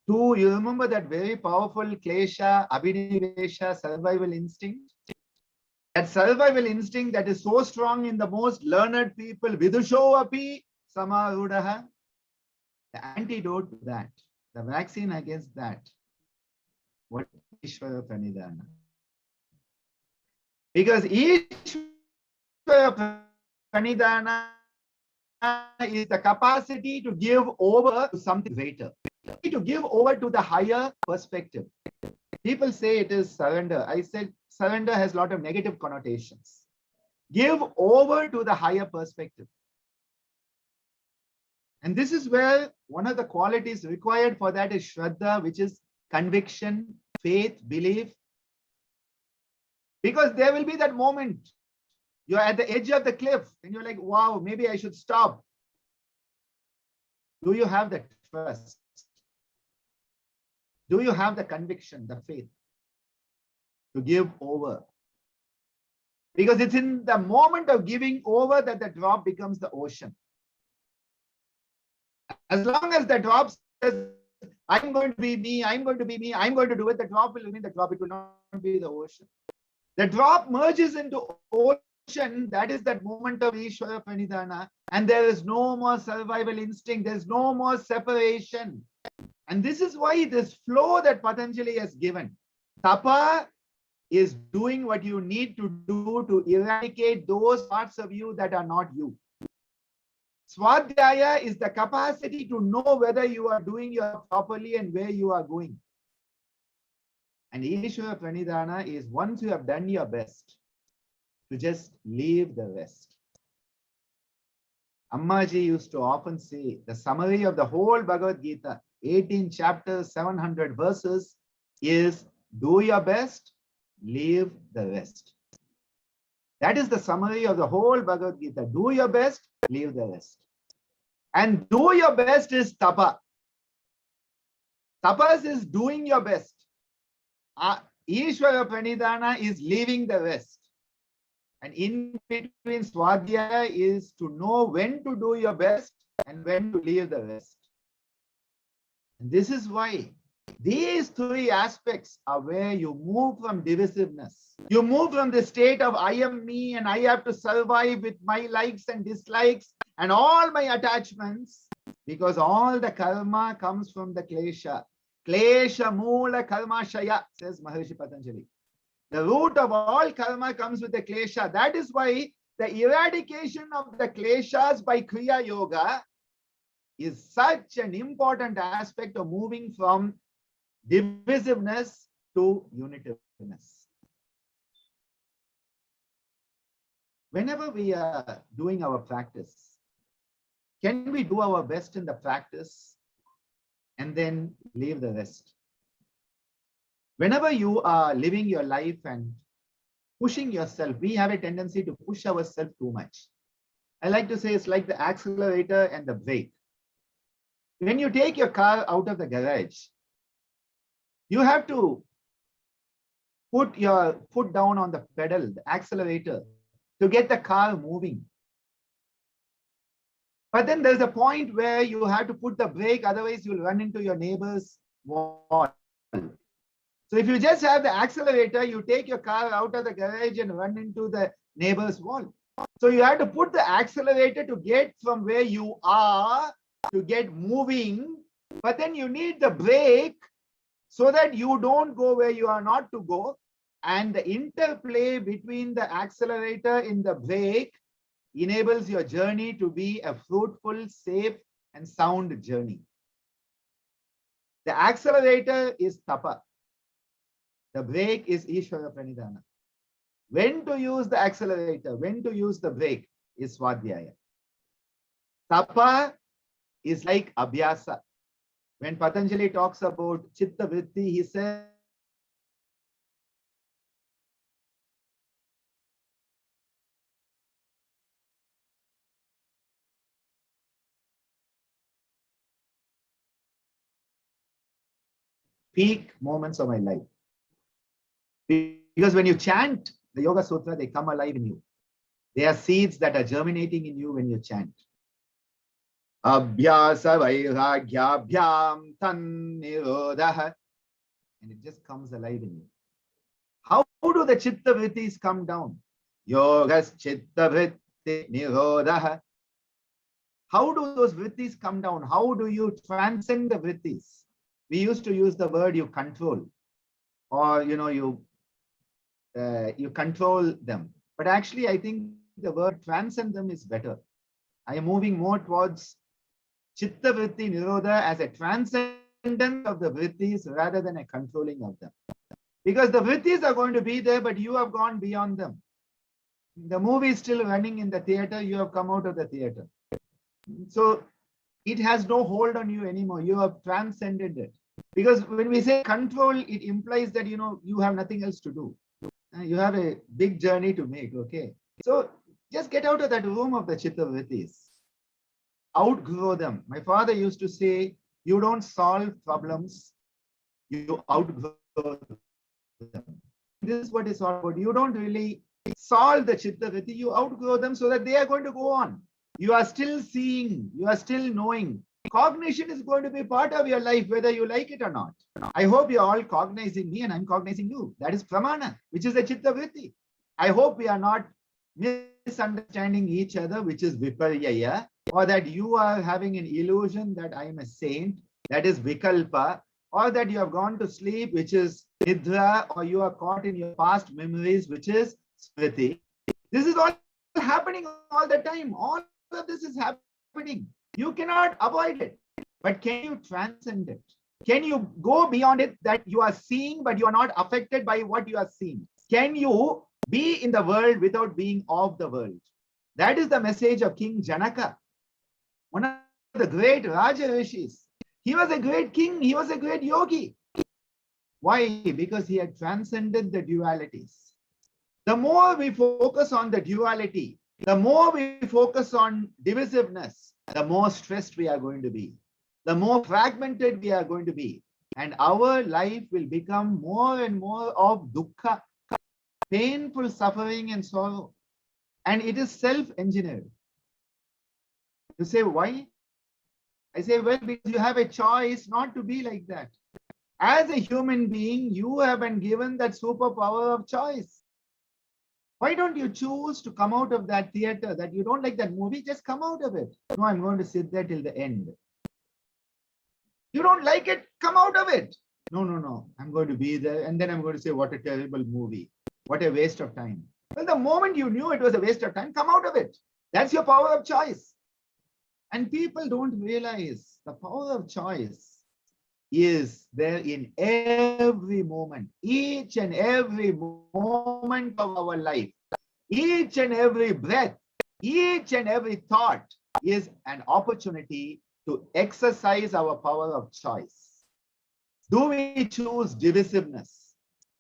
S2: to, you remember that very powerful klesha, abhinivesha, survival instinct? That survival instinct that is so strong in the most learned people, vidusho api samarudaha. The antidote to that, the vaccine against that, what is Ishvara Pranidhana? Because Ishvara Pranidhana is the capacity to give over to something greater, to give over to the higher perspective. People say it is surrender. I said surrender has a lot of negative connotations. Give over to the higher perspective. And this is where one of the qualities required for that is Shraddha, which is conviction, faith, belief. Because there will be that moment you're at the edge of the cliff and you're like, wow, maybe I should stop. Do you have the trust? Do you have the conviction, the faith to give over? Because it's in the moment of giving over that the drop becomes the ocean. As long as the drop says, I'm going to be me, I'm going to be me, I'm going to do it, the drop will remain the drop. It will not be the ocean. The drop merges into ocean. That is that moment of Ishvara Pranidhana. And there is no more survival instinct. There's no more separation. And this is why this flow that Patanjali has given. Tapa is doing what you need to do to eradicate those parts of you that are not you. Swadhyaya is the capacity to know whether you are doing your properly and where you are going. And Ishvara Pranidhana is once you have done your best, to just leave the rest. Ammaji used to often say the summary of the whole Bhagavad-Gita, 18 chapters, 700 verses, is do your best, leave the rest. That is the summary of the whole Bhagavad-Gita. Do your best, leave the rest. And do your best is tapa. Tapas is doing your best. Ishvara Pranidhana is leaving the rest. And in between Swadhyaya is to know when to do your best and when to leave the rest. And this is why these three aspects are where you move from divisiveness. You move from the state of I am me and I have to survive with my likes and dislikes and all my attachments, because all the karma comes from the klesha. Klesha moola karma shaya, says Maharishi Patanjali. The root of all karma comes with the klesha. That is why the eradication of the kleshas by Kriya Yoga is such an important aspect of moving from divisiveness to unitiveness. Whenever we are doing our practice, can we do our best in the practice and then leave the rest? Whenever you are living your life and pushing yourself, we have a tendency to push ourselves too much. I like to say it's like the accelerator and the brake. When you take your car out of the garage, you have to put your foot down on the pedal, the accelerator, to get the car moving. But then there's a point where you have to put the brake, otherwise you'll run into your neighbor's wall. So if you just have the accelerator, you take your car out of the garage and run into the neighbor's wall. So you have to put the accelerator to get from where you are to get moving, but then you need the brake so that you don't go where you are not to go. And the interplay between the accelerator and the brake enables your journey to be a fruitful, safe, and sound journey. The accelerator is tapa. The brake is Ishvara Pranidhana. When to use the accelerator, when to use the brake is Swadhyaya. Tapa is like Abhyasa. When Patanjali talks about Chitta Vritti, he says, peak moments of my life. Because when you chant the Yoga Sutra, they come alive in you. They are seeds that are germinating in you when you chant. Abhyasa vairagyabhyam tan nirodha. And it just comes alive in you. How do the chitta vrittis come down? Yogas chitta vritti nirodha. How do those vrittis come down? How do you transcend the vrittis? We used to use the word you control, or you control them. But actually, I think the word transcend them is better. I am moving more towards chitta vritti nirodha as a transcendence of the vrittis rather than a controlling of them. Because the vrittis are going to be there, but you have gone beyond them. The movie is still running in the theater, you have come out of the theater. So it has no hold on you anymore. You have transcended it. Because when we say control, it implies that you have nothing else to do. You have a big journey to make. Okay. So just get out of that room of the chitta vrittis. Outgrow them. My father used to say, you don't solve problems, you outgrow them. This is what it's all about. You don't really solve the chitta vritti, you outgrow them so that they are going to go on. You are still seeing, you are still knowing. Cognition is going to be part of your life, whether you like it or not. I hope you're all cognizing me and I'm cognizing you. That is pramana, which is the chitta vritti. I hope we are not misunderstanding each other, which is viparyaya, or that you are having an illusion that I am a saint, that is vikalpa, or that you have gone to sleep, which is nidra, or you are caught in your past memories, which is smriti. This is all happening all the time. All of this is happening. You cannot avoid it. But can you transcend it? Can you go beyond it, that you are seeing, but you are not affected by what you are seeing? Can you be in the world without being of the world? That is the message of King Janaka, one of the great Raja Rishis. He was a great king. He was a great yogi. Why? Because he had transcended the dualities. The more we focus on the duality, the more we focus on divisiveness, the more stressed we are going to be, the more fragmented we are going to be. And our life will become more and more of dukkha, painful suffering and sorrow. And it is self-engineered. You say, why? I say, well, because you have a choice not to be like that. As a human being, you have been given that superpower of choice. Why don't you choose to come out of that theater, that you don't like that movie? Just come out of it. No, I'm going to sit there till the end. You don't like it? Come out of it. No. I'm going to be there. And then I'm going to say, what a terrible movie. What a waste of time. Well, the moment you knew it was a waste of time, come out of it. That's your power of choice. And people don't realize the power of choice is there in every moment, each and every moment of our life, each and every breath, each and every thought is an opportunity to exercise our power of choice. Do we choose divisiveness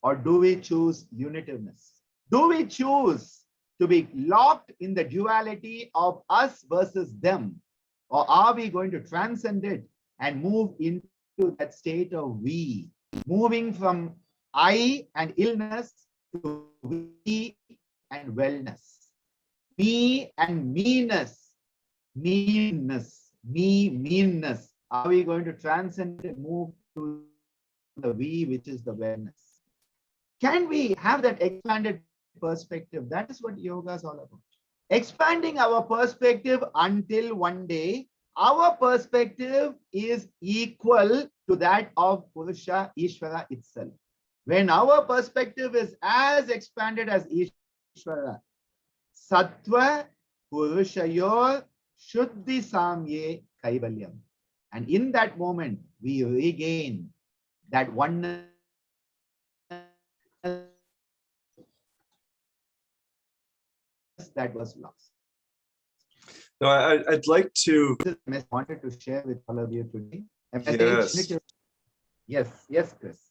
S2: or do we choose unitiveness? Do we choose to be locked in the duality of us versus them? Or are we going to transcend it and move into that state of we, moving from I and illness to we and wellness, me and meanness, meanness. Are we going to transcend and move to the we, which is the wellness? Can we have that expanded perspective? That is what yoga is all about. Expanding our perspective until one day our perspective is equal to that of Purusha, Ishvara itself. When our perspective is as expanded as Ishvara, Sattva, Purushayor, Shuddhi Samye, Kaivalyam. And in that moment, we regain that oneness that was lost.
S3: No, I'd like to.
S2: This is what I wanted to share with all of you today. A
S3: Yes.
S2: message. Yes, Chris.